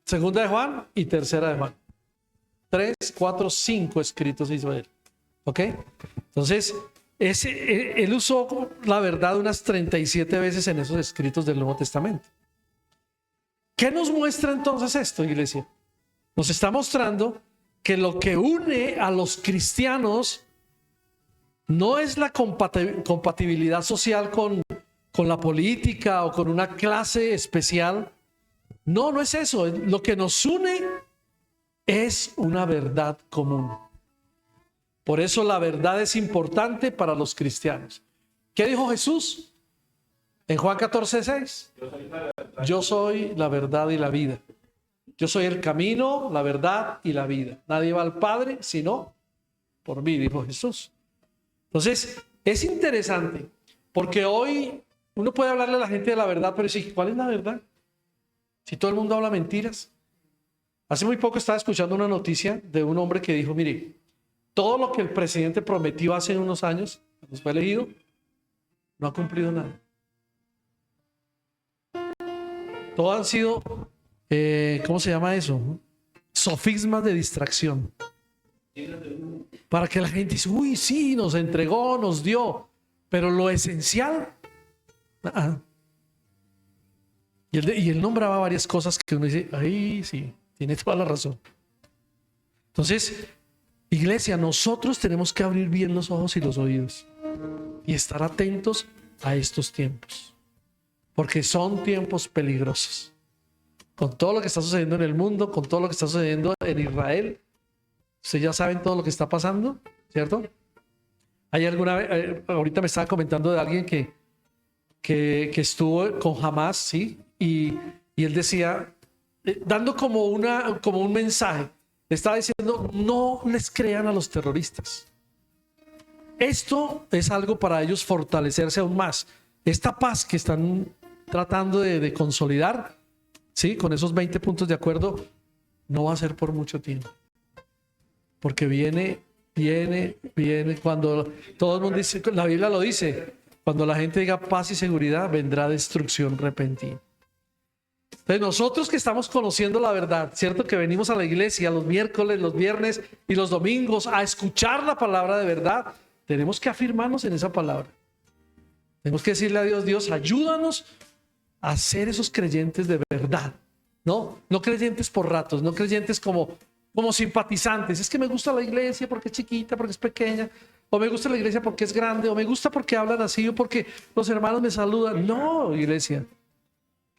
Segunda de Juan y Tercera de Juan. 3, 4, 5 escritos de Israel. ¿Ok? Entonces, él usó la verdad unas 37 veces en esos escritos del Nuevo Testamento. ¿Qué nos muestra entonces esto, iglesia? Nos está mostrando que lo que une a los cristianos no es la compatibilidad social con la política o con una clase especial. No, no es eso. Lo que nos une es una verdad común. Por eso la verdad es importante para los cristianos. ¿Qué dijo Jesús? En Juan 14:6. Yo soy la verdad y la vida. Yo soy el camino, la verdad y la vida. Nadie va al Padre sino por mí, dijo Jesús. Entonces, es interesante porque hoy uno puede hablarle a la gente de la verdad, pero sí, ¿cuál es la verdad? Si todo el mundo habla mentiras. Hace muy poco estaba escuchando una noticia de un hombre que dijo, mire, todo lo que el presidente prometió hace unos años, cuando fue elegido, no ha cumplido nada. Todo han sido, ¿cómo se llama eso? Sofismas de distracción. Para que la gente dice, uy, sí, nos entregó, nos dio, pero lo esencial. Y él nombraba varias cosas que uno dice, ay, sí, tiene toda la razón. Entonces, iglesia, nosotros tenemos que abrir bien los ojos y los oídos y estar atentos a estos tiempos, porque son tiempos peligrosos. Con todo lo que está sucediendo en el mundo, con todo lo que está sucediendo en Israel, ustedes ya saben todo lo que está pasando, ¿cierto? Hay alguna vez, ahorita me estaba comentando de alguien que que estuvo con Hamas, ¿sí? Y él decía, dando como un mensaje, le estaba diciendo, no les crean a los terroristas. Esto es algo para ellos fortalecerse aún más. Esta paz que están tratando de consolidar, ¿sí? Con esos 20 puntos de acuerdo, no va a ser por mucho tiempo. Porque viene, cuando todo el mundo dice, la Biblia lo dice, cuando la gente diga paz y seguridad, vendrá destrucción repentina. Entonces nosotros que estamos conociendo la verdad, ¿cierto? Que venimos a la iglesia los miércoles, los viernes y los domingos a escuchar la palabra de verdad, tenemos que afirmarnos en esa palabra. Tenemos que decirle a Dios, Dios, ayúdanos a ser esos creyentes de verdad, ¿no? No creyentes por ratos, no creyentes como simpatizantes. Es que me gusta la iglesia porque es chiquita, porque es pequeña, o me gusta la iglesia porque es grande, o me gusta porque hablan así, o porque los hermanos me saludan. No, iglesia.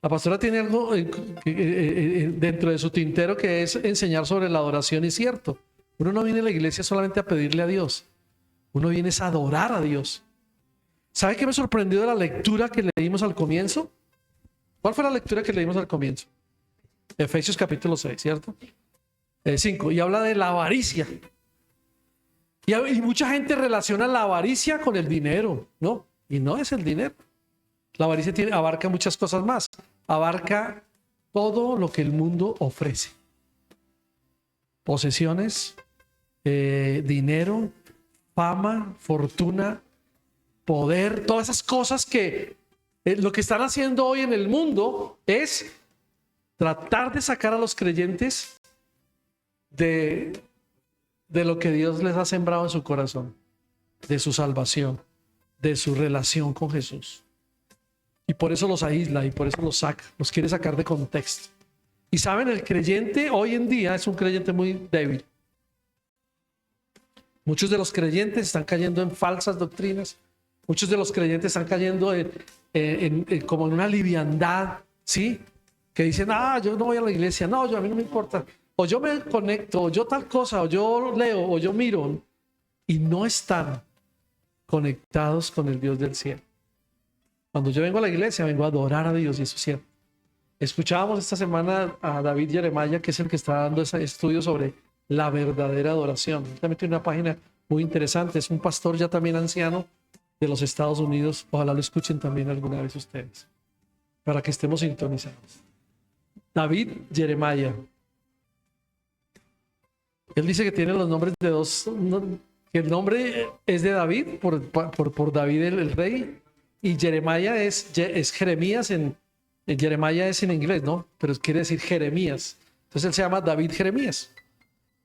La pastora tiene algo dentro de su tintero que es enseñar sobre la adoración, y es cierto. Uno no viene a la iglesia solamente a pedirle a Dios. Uno viene a adorar a Dios. ¿Sabe qué me sorprendió de la lectura que leímos al comienzo? ¿Cuál fue la lectura que leímos al comienzo? Efesios capítulo 6, ¿cierto? 5. Y habla de la avaricia. Y mucha gente relaciona la avaricia con el dinero, ¿no? Y no es el dinero. La avaricia abarca muchas cosas más. Abarca todo lo que el mundo ofrece. Posesiones, dinero, fama, fortuna, poder, todas esas cosas que lo que están haciendo hoy en el mundo es tratar de sacar a los creyentes de lo que Dios les ha sembrado en su corazón, de su salvación, de su relación con Jesús. Y por eso los aísla y por eso los saca, los quiere sacar de contexto. Y saben, el creyente hoy en día es un creyente muy débil. Muchos de los creyentes están cayendo en falsas doctrinas. Muchos de los creyentes están cayendo como en una liviandad, ¿sí? Que dicen, yo no voy a la iglesia, no, a mí no me importa. O yo me conecto, o yo tal cosa, o yo leo, o yo miro. Y no están conectados con el Dios del cielo. Cuando yo vengo a la iglesia, vengo a adorar a Dios, y eso es cierto. Escuchábamos esta semana a David Jeremiah, que es el que está dando ese estudio sobre la verdadera adoración. También tiene una página muy interesante. Es un pastor ya también anciano de los Estados Unidos. Ojalá lo escuchen también alguna vez ustedes, para que estemos sintonizados. David Jeremiah. Él dice que tiene los nombres de dos, que el nombre es de David, por David el rey, y Jeremiah es Jeremías, Jeremiah es en inglés, ¿no? Pero quiere decir Jeremías. Entonces él se llama David Jeremías.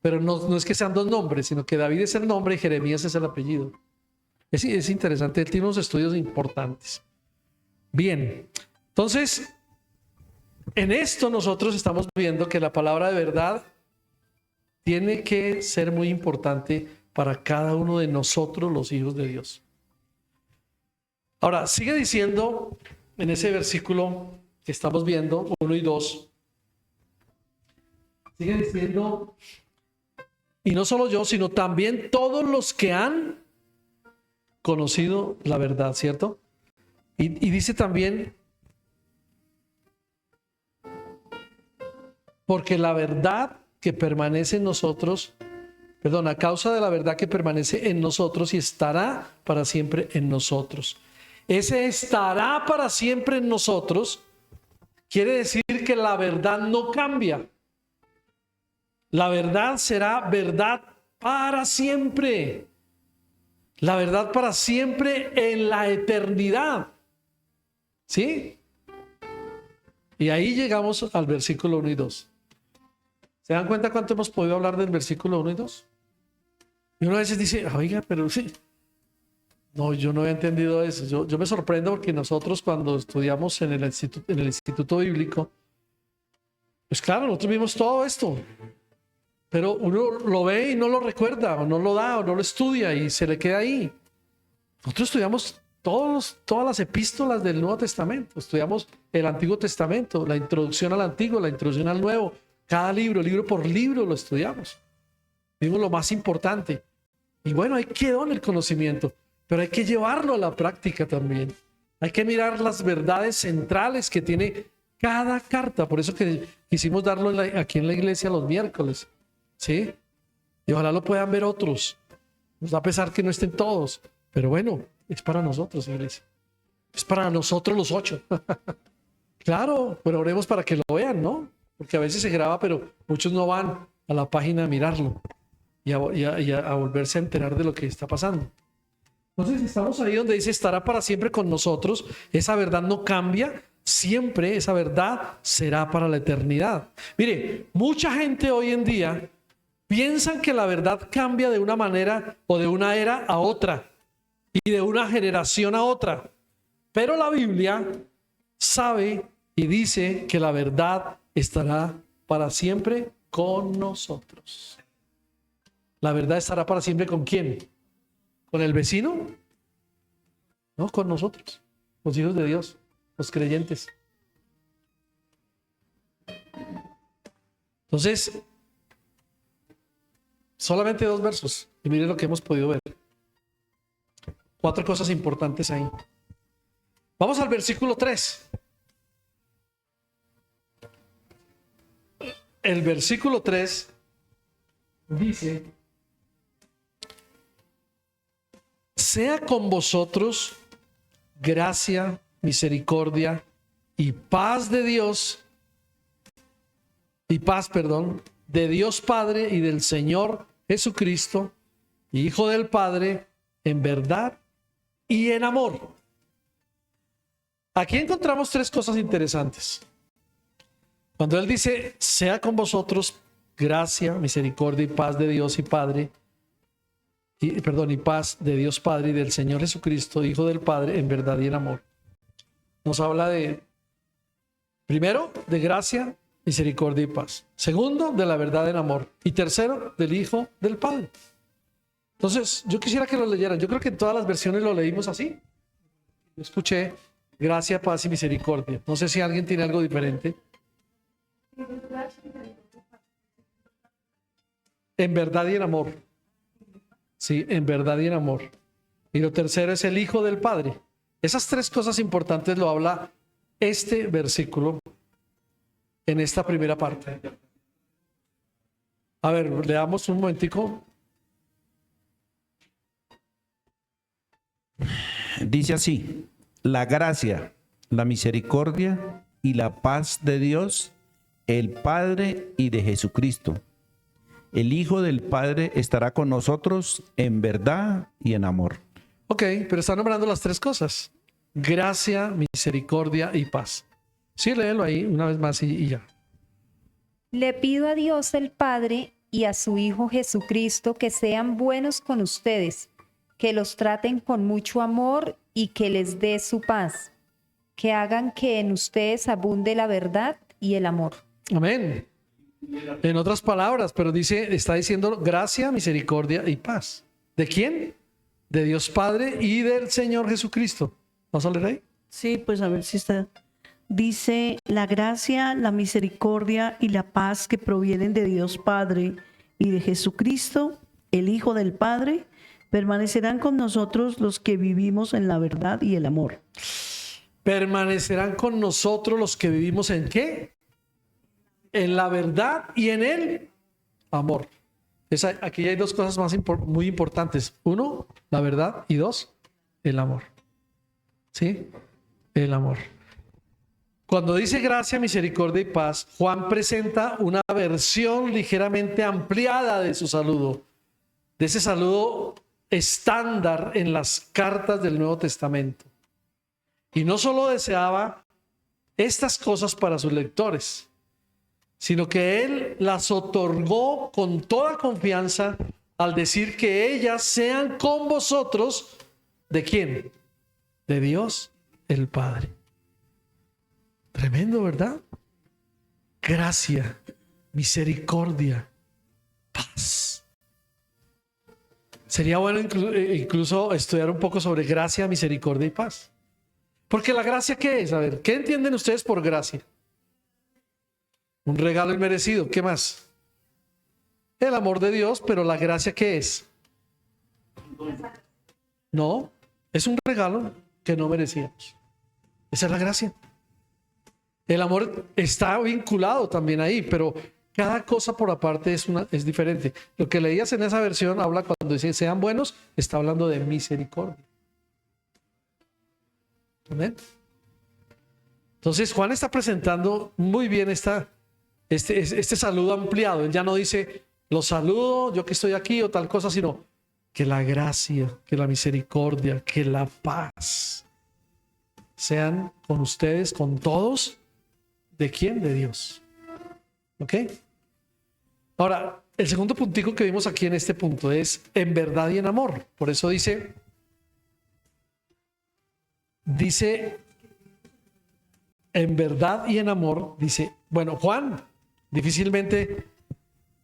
Pero no es que sean dos nombres, sino que David es el nombre y Jeremías es el apellido. Es interesante, él tiene unos estudios importantes. Bien, entonces, en esto nosotros estamos viendo que la palabra de verdad tiene que ser muy importante para cada uno de nosotros, los hijos de Dios. Ahora, sigue diciendo en ese versículo que estamos viendo, 1 y 2, sigue diciendo, y no solo yo, sino también todos los que han conocido la verdad, ¿cierto? Y dice también, porque la verdad que permanece en nosotros, a causa de la verdad que permanece en nosotros y estará para siempre en nosotros. Ese estará para siempre en nosotros quiere decir que la verdad no cambia. La verdad será verdad para siempre. La verdad para siempre en la eternidad. ¿Sí? Y ahí llegamos al versículo 1 y 2. ¿Se dan cuenta cuánto hemos podido hablar del versículo 1 y 2? Y uno a veces dice, oiga, pero sí. No, yo no había entendido eso. Yo me sorprendo porque nosotros cuando estudiamos en el instituto bíblico, pues claro, nosotros vimos todo esto. Pero uno lo ve y no lo recuerda, o no lo da, o no lo estudia y se le queda ahí. Nosotros estudiamos todas las epístolas del Nuevo Testamento. Estudiamos el Antiguo Testamento, la introducción al Antiguo, la introducción al Nuevo. Cada libro por libro lo estudiamos. Vimos lo más importante. Y bueno, ahí quedó en el conocimiento, pero hay que llevarlo a la práctica también. Hay que mirar las verdades centrales que tiene cada carta. Por eso que quisimos darlo aquí en la iglesia los miércoles. ¿Sí? Y ojalá lo puedan ver otros. Nos da pesar que no estén todos. Pero bueno, es para nosotros, iglesia. Es para nosotros los 8. Claro, pero oremos para que lo vean, ¿no? Porque a veces se graba, pero muchos no van a la página a mirarlo y a volverse a enterar de lo que está pasando. Entonces estamos ahí donde dice estará para siempre con nosotros. Esa verdad no cambia. Siempre esa verdad será para la eternidad. Mire, mucha gente hoy en día piensan que la verdad cambia de una manera o de una era a otra y de una generación a otra. Pero la Biblia sabe y dice que la verdad estará para siempre con nosotros. ¿La verdad estará para siempre con quién? ¿Con el vecino? No, con nosotros, los hijos de Dios, los creyentes. Entonces, solamente 2 versos y miren lo que hemos podido ver. 4 cosas importantes ahí. Vamos al versículo 3. El versículo 3 dice: sea con vosotros gracia, misericordia y paz de Dios, de Dios Padre y del Señor Jesucristo, Hijo del Padre, en verdad y en amor. Aquí encontramos 3 cosas interesantes. Cuando él dice, sea con vosotros gracia, misericordia y paz de Dios y Padre, y paz de Dios Padre y del Señor Jesucristo, Hijo del Padre, en verdad y en amor. Nos habla de, primero, de gracia, misericordia y paz. Segundo, de la verdad en amor. Y tercero, del Hijo del Padre. Entonces, yo quisiera que lo leyeran. Yo creo que en todas las versiones lo leímos así. Yo escuché gracia, paz y misericordia. No sé si alguien tiene algo diferente. En verdad y en amor. Sí, en verdad y en amor. Y lo tercero es el Hijo del Padre. Esas 3 cosas importantes lo habla este versículo en esta primera parte. A ver, leamos un momentico. Dice así: la gracia, la misericordia y la paz de Dios, el Padre y de Jesucristo, el Hijo del Padre, estará con nosotros en verdad y en amor. Ok, pero está nombrando las 3 cosas: gracia, misericordia y paz. Sí, léelo ahí una vez más y ya. Le pido a Dios el Padre y a su Hijo Jesucristo que sean buenos con ustedes, que los traten con mucho amor y que les dé su paz, que hagan que en ustedes abunde la verdad y el amor. Amén. En otras palabras, pero está diciendo gracia, misericordia y paz. ¿De quién? De Dios Padre y del Señor Jesucristo. ¿Vas a leer ahí? Sí, pues a ver si está. Dice, la gracia, la misericordia y la paz que provienen de Dios Padre y de Jesucristo, el Hijo del Padre, permanecerán con nosotros los que vivimos en la verdad y el amor. Permanecerán con nosotros los que vivimos ¿en qué? En la verdad y en el amor. Aquí hay 2 cosas muy importantes. 1, la verdad, y 2, el amor. ¿Sí? El amor. Cuando dice gracia, misericordia y paz, Juan presenta una versión ligeramente ampliada de su saludo, de ese saludo estándar en las cartas del Nuevo Testamento. Y no solo deseaba estas cosas para sus lectores, sino que él las otorgó con toda confianza al decir que ellas sean con vosotros. ¿De quién? De Dios el Padre. Tremendo, ¿verdad? Gracia, misericordia, paz. Sería bueno incluso estudiar un poco sobre gracia, misericordia y paz. Porque la gracia, ¿qué es? A ver, ¿qué entienden ustedes por gracia? Un regalo inmerecido. ¿Qué más? El amor de Dios, pero la gracia, ¿qué es? No, es un regalo que no merecíamos. Esa es la gracia. El amor está vinculado también ahí, pero cada cosa por aparte es diferente. Lo que leías en esa versión habla cuando dice sean buenos, está hablando de misericordia. ¿Amén? Entonces Juan está presentando muy bien este saludo ampliado. Él ya no dice los saludo, yo que estoy aquí o tal cosa, sino que la gracia, que la misericordia, que la paz sean con ustedes, con todos. ¿De quién? De Dios. ¿Ok? Ahora, el segundo puntico que vimos aquí en este punto es en verdad y en amor. Por eso dice en verdad y en amor, dice, bueno, Juan difícilmente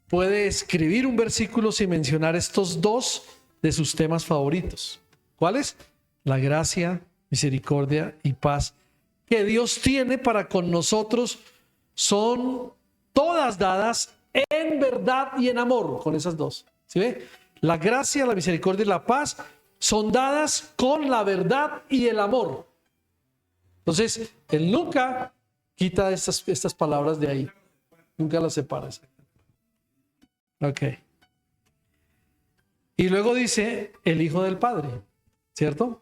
puede escribir un versículo sin mencionar estos dos de sus temas favoritos. ¿Cuáles? La gracia, misericordia y paz que Dios tiene para con nosotros son todas dadas en verdad y en amor, con esas dos. ¿Sí ve? La gracia, la misericordia y la paz son dadas con la verdad y el amor. Entonces, él nunca quita estas palabras de ahí. Nunca las separa. Ok. Y luego dice el Hijo del Padre, ¿cierto?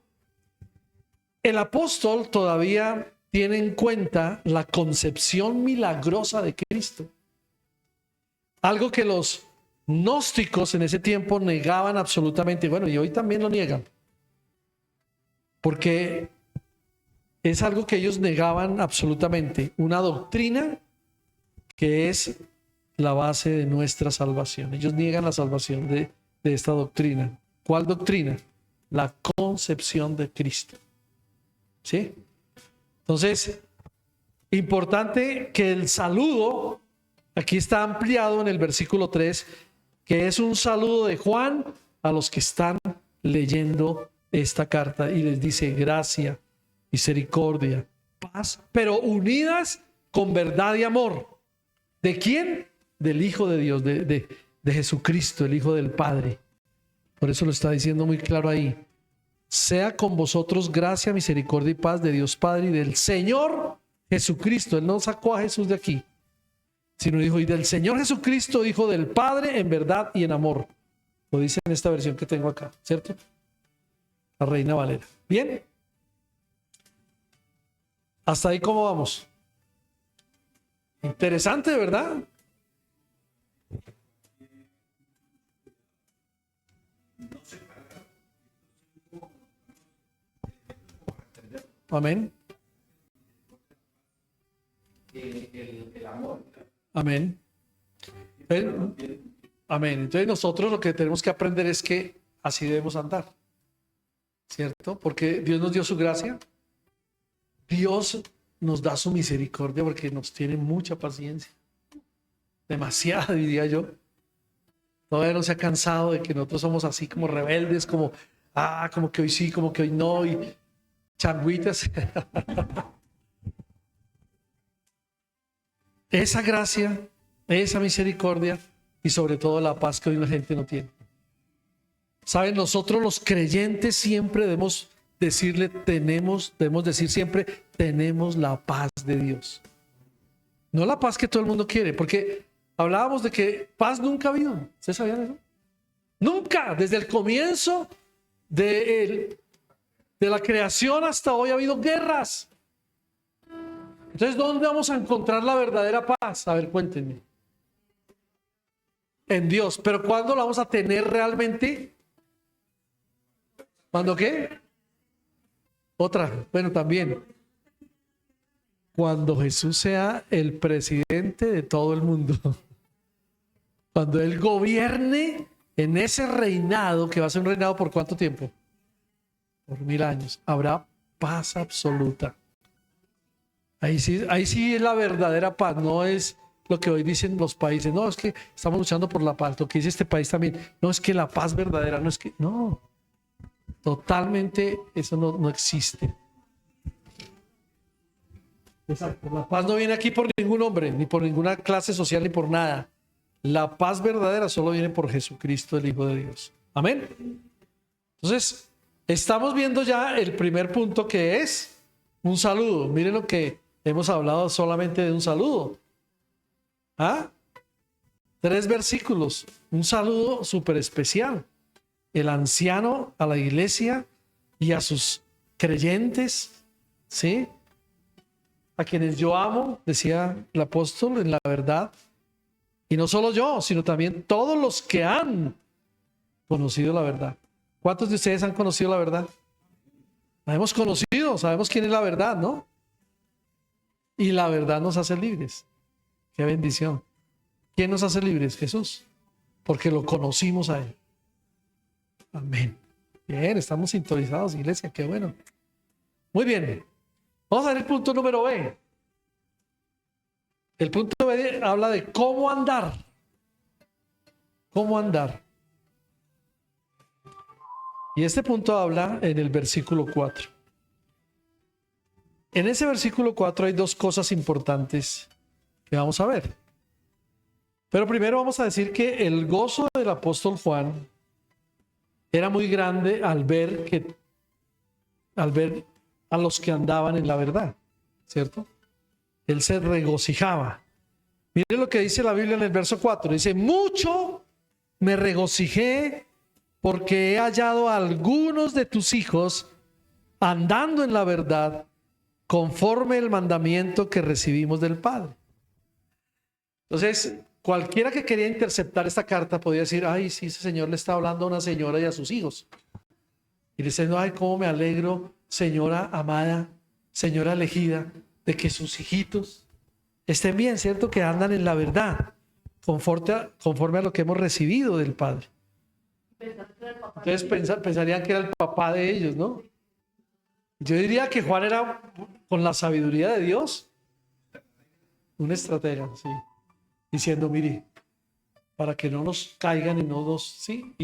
El apóstol todavía tiene en cuenta la concepción milagrosa de Cristo. Algo que los gnósticos en ese tiempo negaban absolutamente. Bueno, y hoy también lo niegan. Porque es algo que ellos negaban absolutamente. Una doctrina que es la base de nuestra salvación. Ellos niegan la salvación de esta doctrina. ¿Cuál doctrina? La concepción de Cristo. ¿Sí? Entonces, importante que el saludo, aquí está ampliado en el versículo 3, que es un saludo de Juan a los que están leyendo esta carta y les dice gracia, misericordia, paz, pero unidas con verdad y amor. ¿De quién? Del Hijo de Dios, de Jesucristo, el Hijo del Padre. Por eso lo está diciendo muy claro ahí. Sea con vosotros gracia, misericordia y paz de Dios Padre y del Señor Jesucristo. Él no sacó a Jesús de aquí, sino dijo, y del Señor Jesucristo, Hijo del Padre, en verdad y en amor. Lo dice en esta versión que tengo acá, ¿cierto? La Reina Valera. ¿Bien? ¿Hasta ahí cómo vamos? Interesante, ¿verdad? Amén. El amor. Amén. Amén. Entonces nosotros lo que tenemos que aprender es que así debemos andar, ¿cierto? Porque Dios nos dio su gracia. Dios nos da su misericordia porque nos tiene mucha paciencia. Demasiada, diría yo. Todavía no se ha cansado de que nosotros somos así como rebeldes, como que hoy sí, como que hoy no, y changuitas. Esa gracia, esa misericordia y sobre todo la paz que hoy la gente no tiene. Saben, nosotros los creyentes siempre debemos decir siempre, tenemos la paz de Dios. No la paz que todo el mundo quiere, porque hablábamos de que paz nunca ha habido. ¿Ustedes sabían eso? Nunca, desde el comienzo de la creación hasta hoy ha habido guerras. Entonces, ¿dónde vamos a encontrar la verdadera paz? A ver, cuéntenme. En Dios. Pero ¿cuándo la vamos a tener realmente? ¿Cuándo qué? Otra, bueno, también. Cuando Jesús sea el presidente de todo el mundo. Cuando Él gobierne en ese reinado, que va a ser un reinado ¿por cuánto tiempo? Por 1000 años. Habrá paz absoluta. Ahí sí es la verdadera paz, no es lo que hoy dicen los países. No, es que estamos luchando por la paz. Lo que dice este país también. No, es que la paz verdadera, no es que... No, totalmente eso no existe. Exacto. La paz no viene aquí por ningún hombre, ni por ninguna clase social, ni por nada. La paz verdadera solo viene por Jesucristo, el Hijo de Dios. Amén. Entonces, estamos viendo ya el primer punto, que es Un saludo. Miren lo que hemos hablado solamente de un saludo. ¿Ah? 3 versículos. Un saludo súper especial. El anciano a la iglesia y a sus creyentes, ¿sí? A quienes yo amo, decía el apóstol, en la verdad. Y no solo yo, sino también todos los que han conocido la verdad. ¿Cuántos de ustedes han conocido la verdad? La hemos conocido, sabemos quién es la verdad, ¿no? Y la verdad nos hace libres. Qué bendición. ¿Quién nos hace libres? Jesús. Porque lo conocimos a Él. Amén. Bien, estamos sintonizados, iglesia, qué bueno. Muy bien. Vamos a ver el punto número B. El punto B habla de cómo andar. ¿Cómo andar? Y este punto habla en el versículo 4. En ese versículo 4 hay 2 cosas importantes que vamos a ver. Pero primero vamos a decir que el gozo del apóstol Juan era muy grande al ver a los que andaban en la verdad, ¿cierto? Él se regocijaba. Mire lo que dice la Biblia en el verso 4. Dice, mucho me regocijé porque he hallado a algunos de tus hijos andando en la verdad conforme el mandamiento que recibimos del Padre. Entonces, cualquiera que quería interceptar esta carta podía decir, ay, sí, ese señor le está hablando a una señora y a sus hijos. Y le diciendo, ay, cómo me alegro, señora amada, señora elegida, de que sus hijitos estén bien, ¿cierto? Que andan en la verdad, conforme a lo que hemos recibido del Padre. Entonces pensarían que era el papá de ellos, ¿no? Yo diría que Juan era, con la sabiduría de Dios, un estratega, sí. Diciendo, mire, para que no nos caigan y no nos... Sí,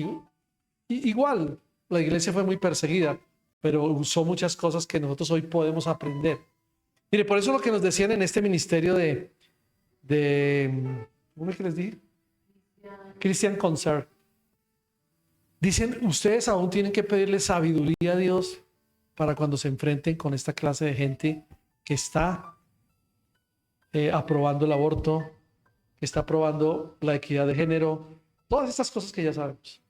igual, la iglesia fue muy perseguida, pero usó muchas cosas que nosotros hoy podemos aprender. Mire, por eso lo que nos decían en este ministerio ¿cómo es que les dije? Christian Concert. Dicen, ustedes aún tienen que pedirle sabiduría a Dios para cuando se enfrenten con esta clase de gente que está aprobando el aborto, que está aprobando la equidad de género, todas estas cosas que ya sabemos.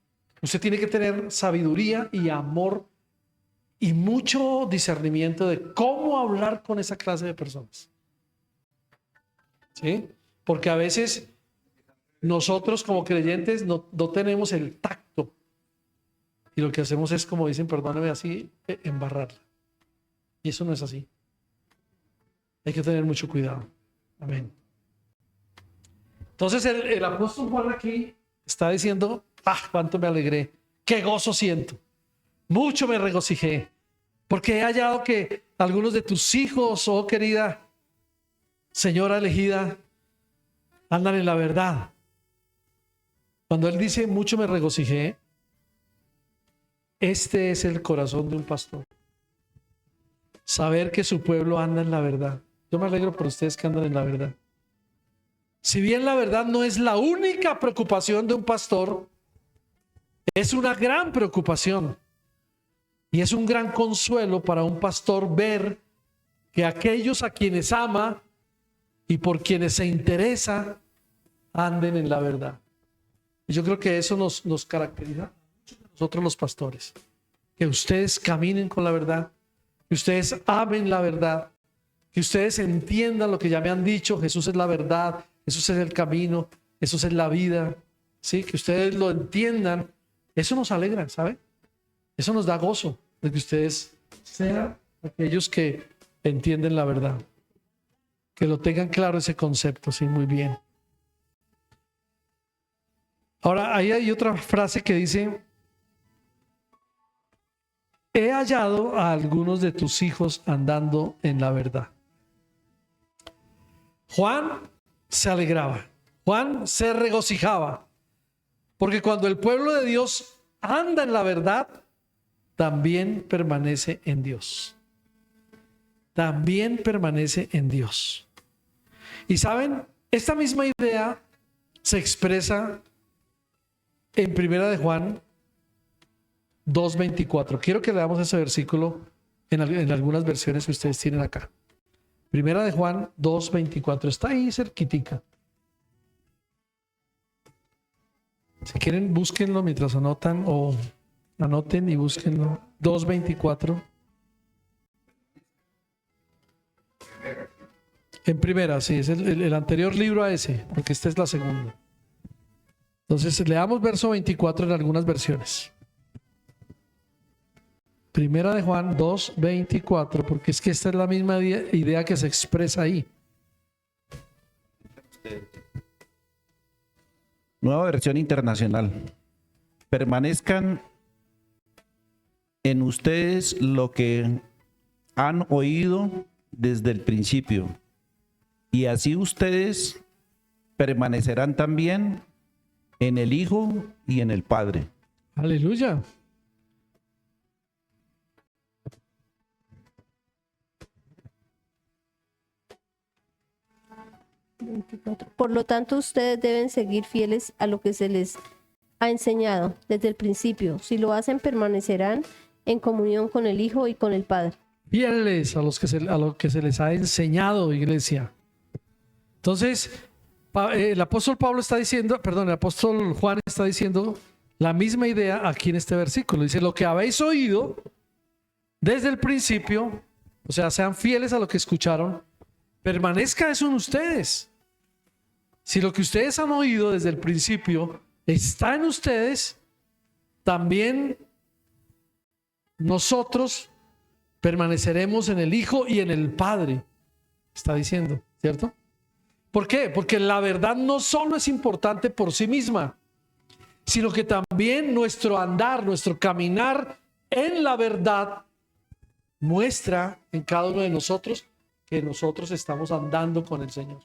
Usted tiene que tener sabiduría y amor y mucho discernimiento de cómo hablar con esa clase de personas. ¿Sí? Porque a veces nosotros como creyentes no tenemos el tacto. Y lo que hacemos es, como dicen, perdóname así, embarrarla. Y eso no es así. Hay que tener mucho cuidado. Amén. Entonces el apóstol Juan aquí está diciendo, cuánto me alegré, qué gozo siento, mucho me regocijé, porque he hallado que algunos de tus hijos, oh querida señora elegida, andan en la verdad. Cuando él dice mucho me regocijé, este es el corazón de un pastor. Saber que su pueblo anda en la verdad. Yo me alegro por ustedes que andan en la verdad. Si bien la verdad no es la única preocupación de un pastor, es una gran preocupación. Y es un gran consuelo para un pastor ver que aquellos a quienes ama y por quienes se interesa anden en la verdad. Y yo creo que eso nos caracteriza nosotros los pastores, que ustedes caminen con la verdad, que ustedes amen la verdad, que ustedes entiendan lo que ya me han dicho, Jesús es la verdad, Jesús es el camino, Jesús es la vida, ¿sí? Que ustedes lo entiendan, eso nos alegra, ¿sabe? Eso nos da gozo de que ustedes sean aquellos que entienden la verdad, que lo tengan claro ese concepto, sí, muy bien. Ahora, ahí hay otra frase que dice, he hallado a algunos de tus hijos andando en la verdad. Juan se alegraba, Juan se regocijaba, porque cuando el pueblo de Dios anda en la verdad, también permanece en Dios. También permanece en Dios. Y saben, esta misma idea se expresa en Primera de Juan 2:24. Quiero que leamos ese versículo en algunas versiones que ustedes tienen acá. Primera de Juan 2:24, está ahí cerquitica. Si quieren, búsquenlo mientras anotan o anoten y búsquenlo. 2:24. En primera, sí, es el anterior libro a ese, porque esta es la segunda. Entonces, leamos verso 24 en algunas versiones. Primera de Juan 2:24, porque es que esta es la misma idea que se expresa ahí. Nueva versión internacional. Permanezcan en ustedes lo que han oído desde el principio, y así ustedes permanecerán también en el Hijo y en el Padre. Aleluya. Por lo tanto, ustedes deben seguir fieles a lo que se les ha enseñado desde el principio. Si lo hacen, permanecerán en comunión con el Hijo y con el Padre. Fieles a lo que se les ha enseñado, iglesia. Entonces, el apóstol Pablo está diciendo, perdón, el apóstol Juan está diciendo la misma idea aquí en este versículo. Dice, lo que habéis oído desde el principio, o sea, sean fieles a lo que escucharon, permanezca eso en ustedes. Si lo que ustedes han oído desde el principio está en ustedes, también nosotros permaneceremos en el Hijo y en el Padre. Está diciendo, ¿cierto? ¿Por qué? Porque la verdad no solo es importante por sí misma, sino que también nuestro andar, nuestro caminar en la verdad muestra en cada uno de nosotros que nosotros estamos andando con el Señor.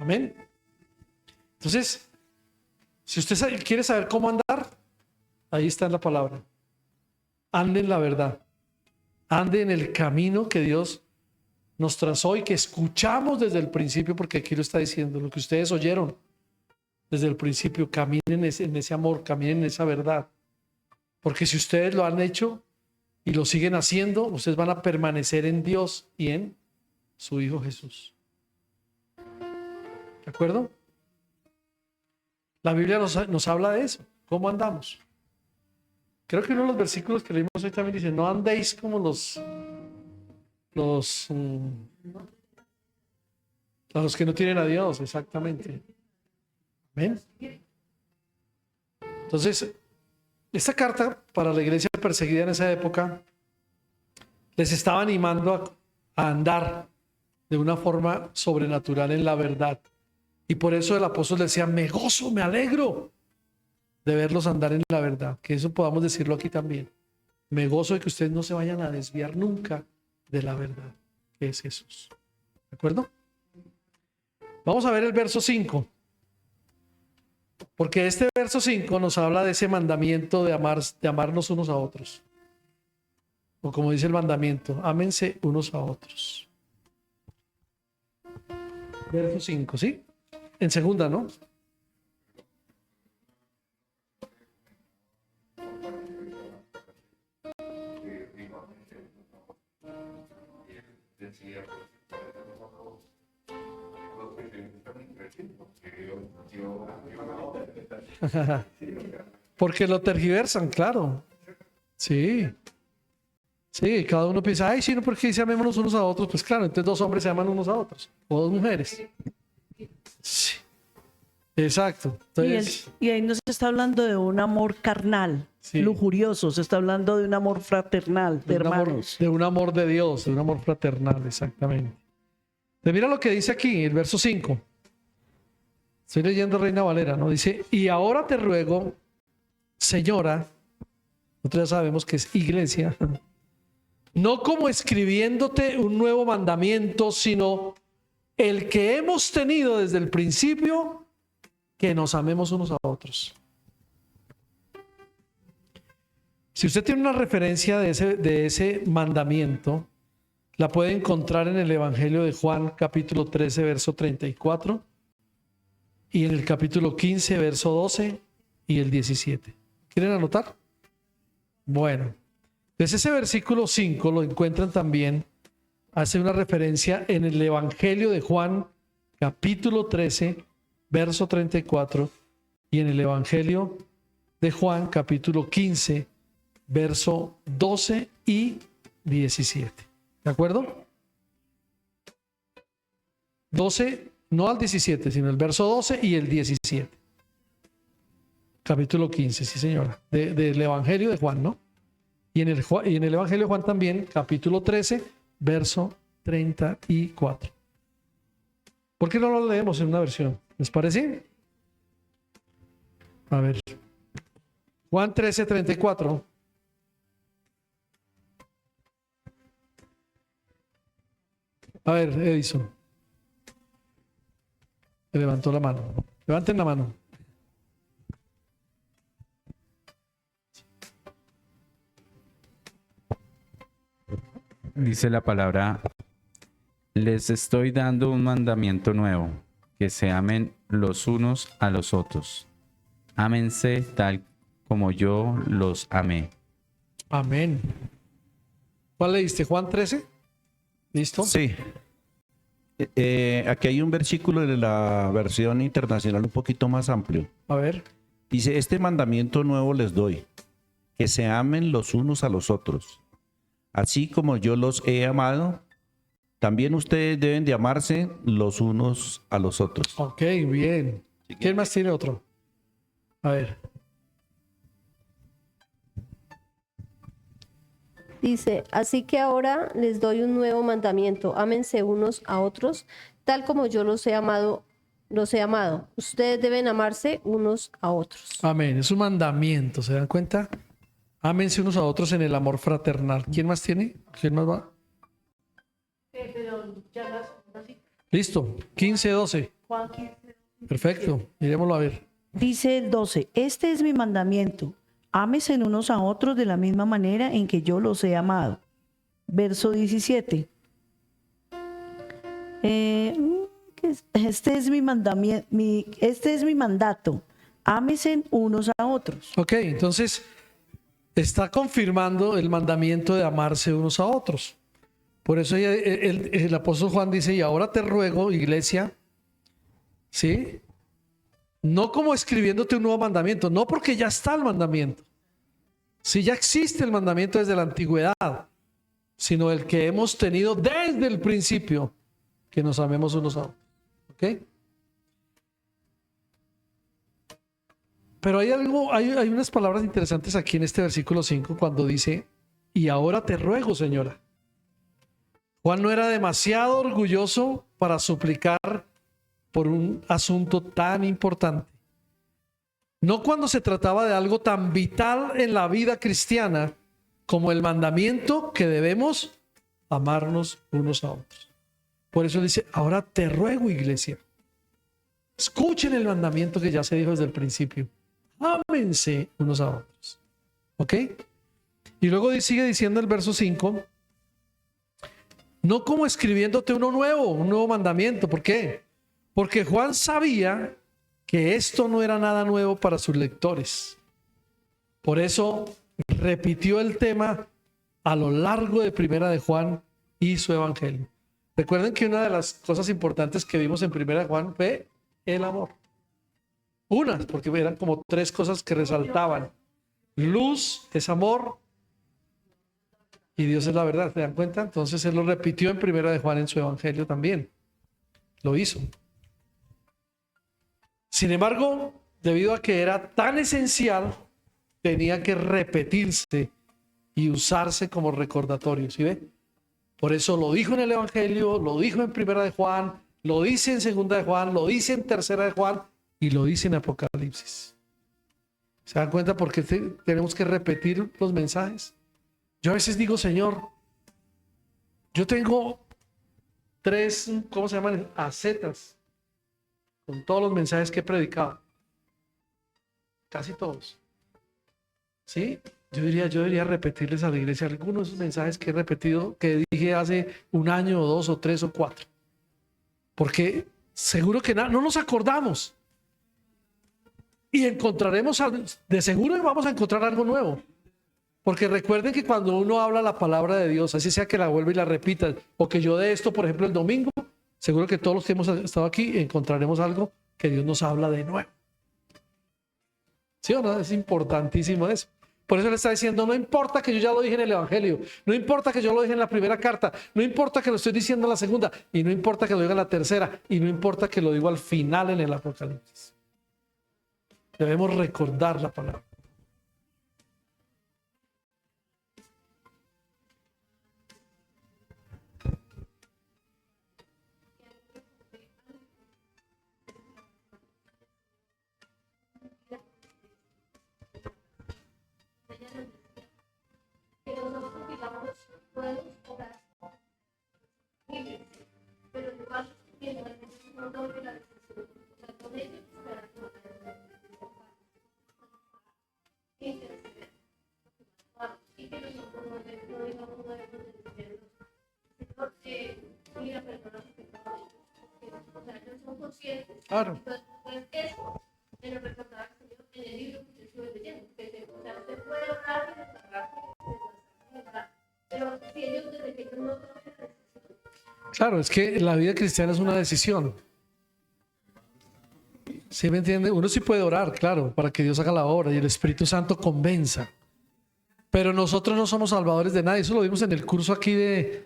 Amén. Entonces, si usted quiere saber cómo andar, ahí está en la palabra. Ande en la verdad. Ande en el camino que Dios nos trazó y que escuchamos desde el principio, porque aquí lo está diciendo, lo que ustedes oyeron desde el principio, caminen en ese amor, caminen en esa verdad. Porque si ustedes lo han hecho y lo siguen haciendo, ustedes van a permanecer en Dios y en su Hijo Jesús. ¿De acuerdo? La Biblia nos habla de eso. ¿Cómo andamos? Creo que uno de los versículos que leímos hoy también dice, no andéis como los que no tienen a Dios, exactamente. ¿Ven? Entonces, esta carta para la iglesia perseguida en esa época les estaba animando a andar de una forma sobrenatural en la verdad. Y por eso el apóstol decía, me gozo, me alegro de verlos andar en la verdad. Que eso podamos decirlo aquí también. Me gozo de que ustedes no se vayan a desviar nunca de la verdad, que es Jesús. ¿De acuerdo? Vamos a ver el verso 5. Porque este verso 5 nos habla de ese mandamiento de amarnos unos a otros. O como dice el mandamiento, ámense unos a otros. Verso 5, ¿sí? En segunda, ¿no? Porque lo tergiversan, claro. Sí. Sí, cada uno piensa, ay, sí, no, porque dice amémonos unos a otros. Pues claro, entonces dos hombres se aman unos a otros. O dos mujeres. Sí. Exacto. Entonces, Y ahí no se está hablando de un amor carnal, sí, lujurioso, se está hablando de un amor fraternal, de hermanos. de un amor de Dios, de un amor fraternal, exactamente. Entonces, mira lo que dice aquí, el verso 5. Estoy leyendo Reina Valera, ¿no? Dice, y ahora te ruego, señora, nosotros ya sabemos que es iglesia, no como escribiéndote un nuevo mandamiento, sino el que hemos tenido desde el principio, que nos amemos unos a otros. Si usted tiene una referencia de ese mandamiento, la puede encontrar en el Evangelio de Juan, capítulo 13, verso 34, y en el capítulo 15, verso 12 y el 17. ¿Quieren anotar? Bueno, entonces ese versículo 5 lo encuentran también, hace una referencia en el Evangelio de Juan, capítulo 13, verso 34, y en el Evangelio de Juan, capítulo 15, verso 12 y 17. ¿De acuerdo? 12, no al 17, sino el verso 12 y el 17. Capítulo 15, sí señora, del Evangelio de Juan, ¿no? Y en el Evangelio de Juan también, capítulo 13, verso 34. ¿Por qué no lo leemos en una versión? ¿Les parece? A ver. Juan 13, 34. A ver, Edison. Levantó la mano. Levanten la mano. Dice la palabra, les estoy dando un mandamiento nuevo, que se amen los unos a los otros. Ámense tal como yo los amé. Amén. ¿Cuál leíste? ¿Juan 13? ¿Listo? Sí. Aquí hay un versículo de la versión internacional un poquito más amplio. A ver. Dice, este mandamiento nuevo les doy, que se amen los unos a los otros. Así como yo los he amado, también ustedes deben de amarse los unos a los otros. Ok, bien. ¿Quién más tiene otro? A ver. Dice, así que ahora les doy un nuevo mandamiento, ámense unos a otros, tal como yo los he amado. Ustedes deben amarse unos a otros. Amén. Es un mandamiento, ¿se dan cuenta? Ámense unos a otros en el amor fraternal. ¿Quién más tiene? ¿Quién más va? Listo. 15, 12. Perfecto. Miremoslo a ver. Dice el 12, este es mi mandamiento, ámense unos a otros de la misma manera en que yo los he amado. Verso 17. Este es mi mandamiento, este es mi mandato, ámense unos a otros. Ok, entonces está confirmando el mandamiento de amarse unos a otros. Por eso el apóstol Juan dice, y ahora te ruego, iglesia, ¿sí? No como escribiéndote un nuevo mandamiento, no porque ya está el mandamiento. Si ya existe el mandamiento desde la antigüedad, sino el que hemos tenido desde el principio, que nos amemos unos a otros. ¿Ok? Pero hay algo, hay unas palabras interesantes aquí en este versículo 5 cuando dice, y ahora te ruego, señora. Juan no era demasiado orgulloso para suplicar por un asunto tan importante. No cuando se trataba de algo tan vital en la vida cristiana como el mandamiento que debemos amarnos unos a otros. Por eso dice, ahora te ruego, iglesia, escuchen el mandamiento que ya se dijo desde el principio. Ámense unos a otros. ¿Ok? Y luego sigue diciendo el verso 5, no como escribiéndote un nuevo mandamiento. ¿Por qué? Porque Juan sabía que esto no era nada nuevo para sus lectores. Por eso repitió el tema a lo largo de Primera de Juan y su evangelio. Recuerden que una de las cosas importantes que vimos en Primera de Juan fue el amor. Unas, porque eran como tres cosas que resaltaban. Luz es amor y Dios es la verdad, ¿se dan cuenta? Entonces él lo repitió en Primera de Juan en su evangelio también. Lo hizo. Sin embargo, debido a que era tan esencial, tenía que repetirse y usarse como recordatorio, ¿sí ve? Por eso lo dijo en el evangelio, lo dijo en Primera de Juan, lo dice en Segunda de Juan, lo dice en Tercera de Juan y lo dice en Apocalipsis. ¿Se dan cuenta por qué tenemos que repetir los mensajes? Yo a veces digo, Señor, yo tengo 3, ¿cómo se llaman? Acetas, con todos los mensajes que he predicado. Casi todos. ¿Sí? Yo debería repetirles a la iglesia algunos de esos mensajes que he repetido, que dije hace 1 año, o 2, o 3, o 4. Porque seguro que no nos acordamos. Y encontraremos, de seguro vamos a encontrar algo nuevo. Porque recuerden que cuando uno habla la palabra de Dios, así sea que la vuelva y la repita, o que yo de esto, por ejemplo, el domingo, seguro que todos los que hemos estado aquí encontraremos algo que Dios nos habla de nuevo. ¿Sí o no? Es importantísimo eso. Por eso le está diciendo, no importa que yo ya lo dije en el Evangelio, no importa que yo lo dije en la primera carta, no importa que lo estoy diciendo en la segunda, y no importa que lo diga en la tercera, y no importa que lo diga al final en el Apocalipsis. Debemos recordar la palabra. Claro. Claro, es que la vida cristiana es una decisión. ¿Sí me entiende? Uno sí puede orar, claro, para que Dios haga la obra y el Espíritu Santo convenza. Pero nosotros no somos salvadores de nadie. Eso lo vimos en el curso aquí de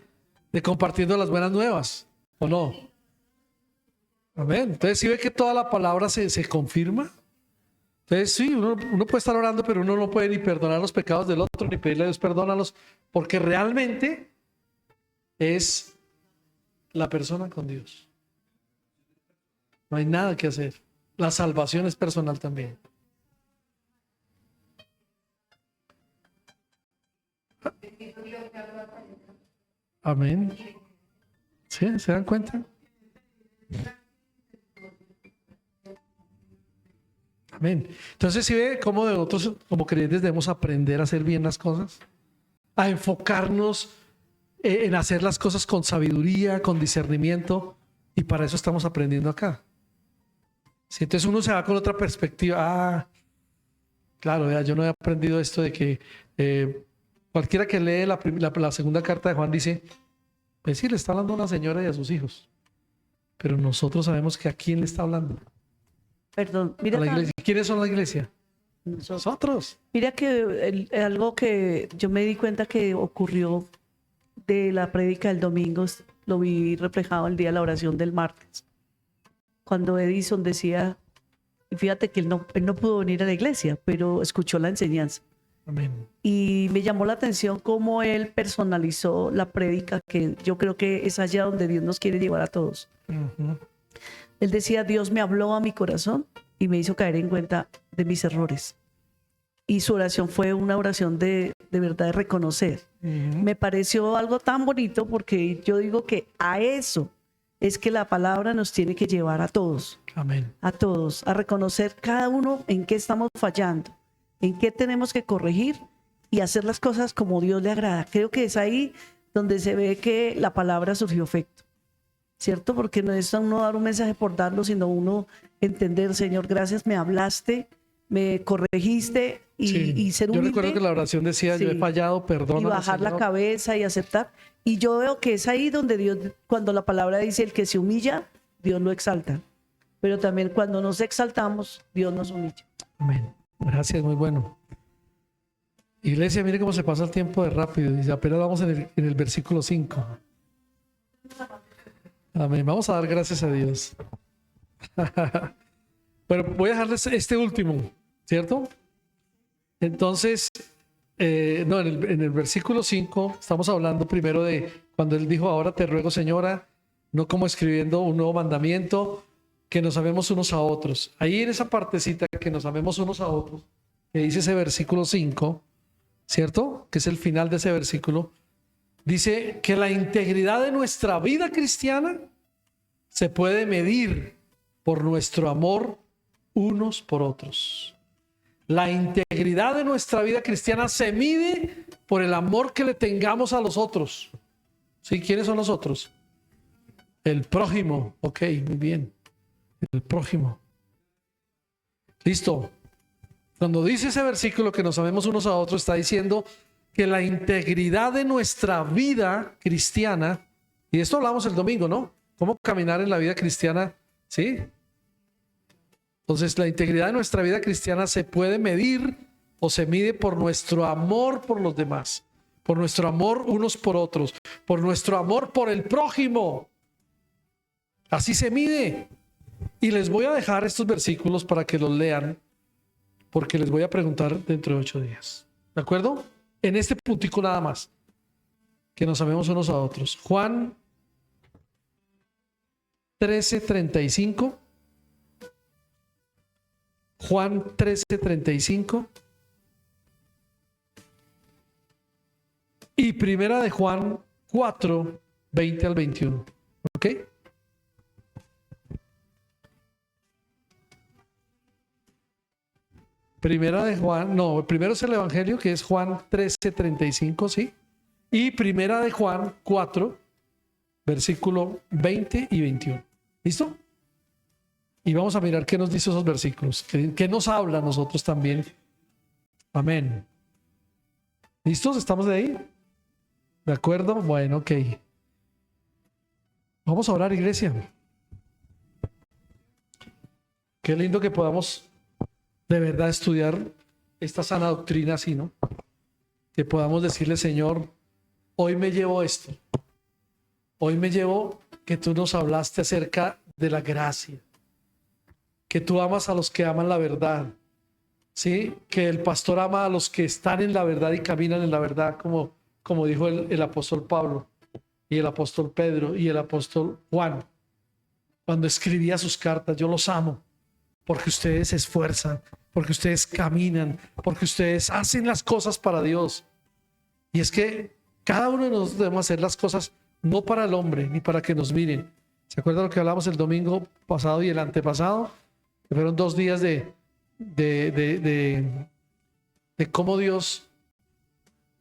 compartiendo las buenas nuevas, ¿o no? Amén. Entonces, ¿sí ve que toda la palabra se confirma? Entonces, sí, uno puede estar orando, pero uno no puede ni perdonar los pecados del otro, ni pedirle a Dios perdónalos, porque realmente es la persona con Dios. No hay nada que hacer. La salvación es personal también. Amén. ¿Sí? ¿Se dan cuenta? Amén. Entonces, ¿sí ve cómo nosotros como creyentes debemos aprender a hacer bien las cosas? A enfocarnos en hacer las cosas con sabiduría, con discernimiento, y para eso estamos aprendiendo acá. ¿Sí? Entonces uno se va con otra perspectiva. Ah, claro, vea, yo no he aprendido esto de que cualquiera que lee la segunda carta de Juan dice, pues sí, le está hablando a una señora y a sus hijos, pero nosotros sabemos que a quién le está hablando. Perdón, A mira, la iglesia. ¿Quiénes son la iglesia? Nosotros. mira que algo que yo me di cuenta que ocurrió de la prédica del domingo, lo vi reflejado el día de la oración del martes, cuando Edison decía, y fíjate que él no pudo venir a la iglesia, pero escuchó la enseñanza. Amén. Y me llamó la atención cómo él personalizó la prédica, que yo creo que es allá donde Dios nos quiere llevar a todos. Ujú. Él decía, Dios me habló a mi corazón y me hizo caer en cuenta de mis errores. Y su oración fue una oración de verdad de reconocer. Ujú. Me pareció algo tan bonito porque yo digo que a eso es que la palabra nos tiene que llevar a todos, Amén. a reconocer cada uno en qué estamos fallando, en qué tenemos que corregir y hacer las cosas como Dios le agrada. Creo que es ahí donde se ve que la palabra surgió efecto, ¿cierto? Porque no es uno dar un mensaje por darlo, sino uno entender, Señor, gracias, me hablaste, me corregiste y, Sí. y ser Yo humilde. recuerdo que la oración decía, yo he Sí. fallado, perdóname, Y bajar la Señor. cabeza y aceptar. Y yo veo que es ahí donde Dios, cuando la palabra dice el que se humilla, Dios lo exalta. Pero también cuando nos exaltamos, Dios nos humilla. Amén. Gracias, muy bueno. Iglesia, mire cómo se pasa el tiempo de rápido. Y apenas vamos en el versículo 5. Amén. Vamos a dar gracias a Dios. Bueno, voy a dejarles este último, ¿cierto? Entonces, no, en el versículo 5 estamos hablando primero de cuando él dijo, ahora te ruego, señora, no como escribiendo un nuevo mandamiento, que nos amemos unos a otros. Ahí en esa partecita que nos amemos unos a otros, que dice ese versículo 5, ¿cierto? Que es el final de ese versículo. Dice que la integridad de nuestra vida cristiana se puede medir por nuestro amor unos por otros. La integridad de nuestra vida cristiana se mide por el amor que le tengamos a los otros. ¿Sí? ¿Quiénes son los otros? El prójimo. Ok, muy bien. El prójimo. Listo. Cuando dice ese versículo que nos amemos unos a otros, está diciendo que la integridad de nuestra vida cristiana, y de esto hablamos el domingo, ¿no? Cómo caminar en la vida cristiana, ¿sí? Entonces, la integridad de nuestra vida cristiana se puede medir o se mide por nuestro amor por los demás, por nuestro amor unos por otros, por nuestro amor por el prójimo. Así se mide. Y les voy a dejar estos versículos para que los lean, porque les voy a preguntar dentro de 8 días. ¿De acuerdo? En este puntico nada más. Que nos amemos unos a otros. Juan 13:35. Juan 13:35. Y primera de Juan 4:20 al 21. ¿Ok? Primera de Juan, no, primero es el Evangelio, que es Juan 13:35, ¿sí? Y primera de Juan 4, versículo 20 y 21. ¿Listo? Y vamos a mirar qué nos dice esos versículos, qué nos habla a nosotros también. Amén. ¿Listos? ¿Estamos de ahí? ¿De acuerdo? Bueno, ok. Vamos a orar, iglesia. Qué lindo que podamos de verdad estudiar esta sana doctrina así, ¿no? Que podamos decirle, Señor, hoy me llevo esto. Hoy me llevo que tú nos hablaste acerca de la gracia. Que tú amas a los que aman la verdad. ¿Sí? Que el pastor ama a los que están en la verdad y caminan en la verdad, como dijo el apóstol Pablo y el apóstol Pedro y el apóstol Juan. Cuando escribía sus cartas, yo los amo porque ustedes se esfuerzan, porque ustedes caminan, porque ustedes hacen las cosas para Dios. Y es que cada uno de nosotros debemos hacer las cosas no para el hombre, ni para que nos miren. ¿Se acuerdan lo que hablamos el domingo pasado y el antepasado? Que fueron 2 días de cómo Dios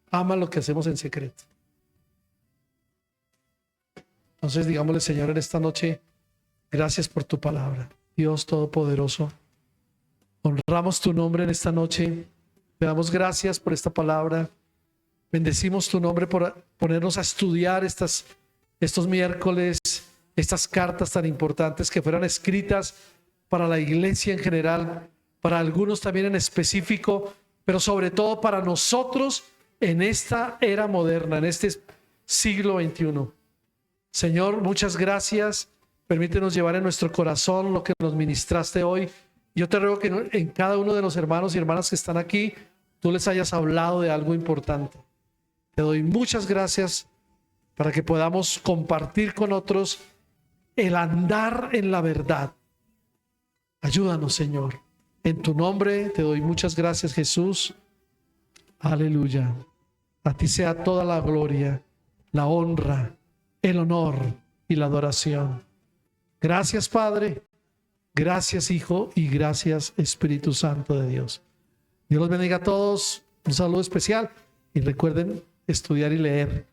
ama lo que hacemos en secreto. Entonces digámosle, Señor, en esta noche, gracias por tu palabra. Dios Todopoderoso, honramos tu nombre en esta noche. Te damos gracias por esta palabra. Bendecimos tu nombre por ponernos a estudiar estos miércoles, estas cartas tan importantes que fueran escritas para la iglesia en general, para algunos también en específico, pero sobre todo para nosotros en esta era moderna, en este siglo XXI. Señor, muchas gracias. Permítenos llevar en nuestro corazón lo que nos ministraste hoy. Yo te ruego que en cada uno de los hermanos y hermanas que están aquí, tú les hayas hablado de algo importante. Te doy muchas gracias para que podamos compartir con otros el andar en la verdad. Ayúdanos, Señor. En tu nombre te doy muchas gracias, Jesús. Aleluya. A ti sea toda la gloria, la honra, el honor y la adoración. Gracias, Padre. Gracias, Hijo, y gracias, Espíritu Santo de Dios. Dios los bendiga a todos. Un saludo especial. Y recuerden estudiar y leer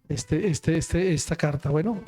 esta carta. Bueno.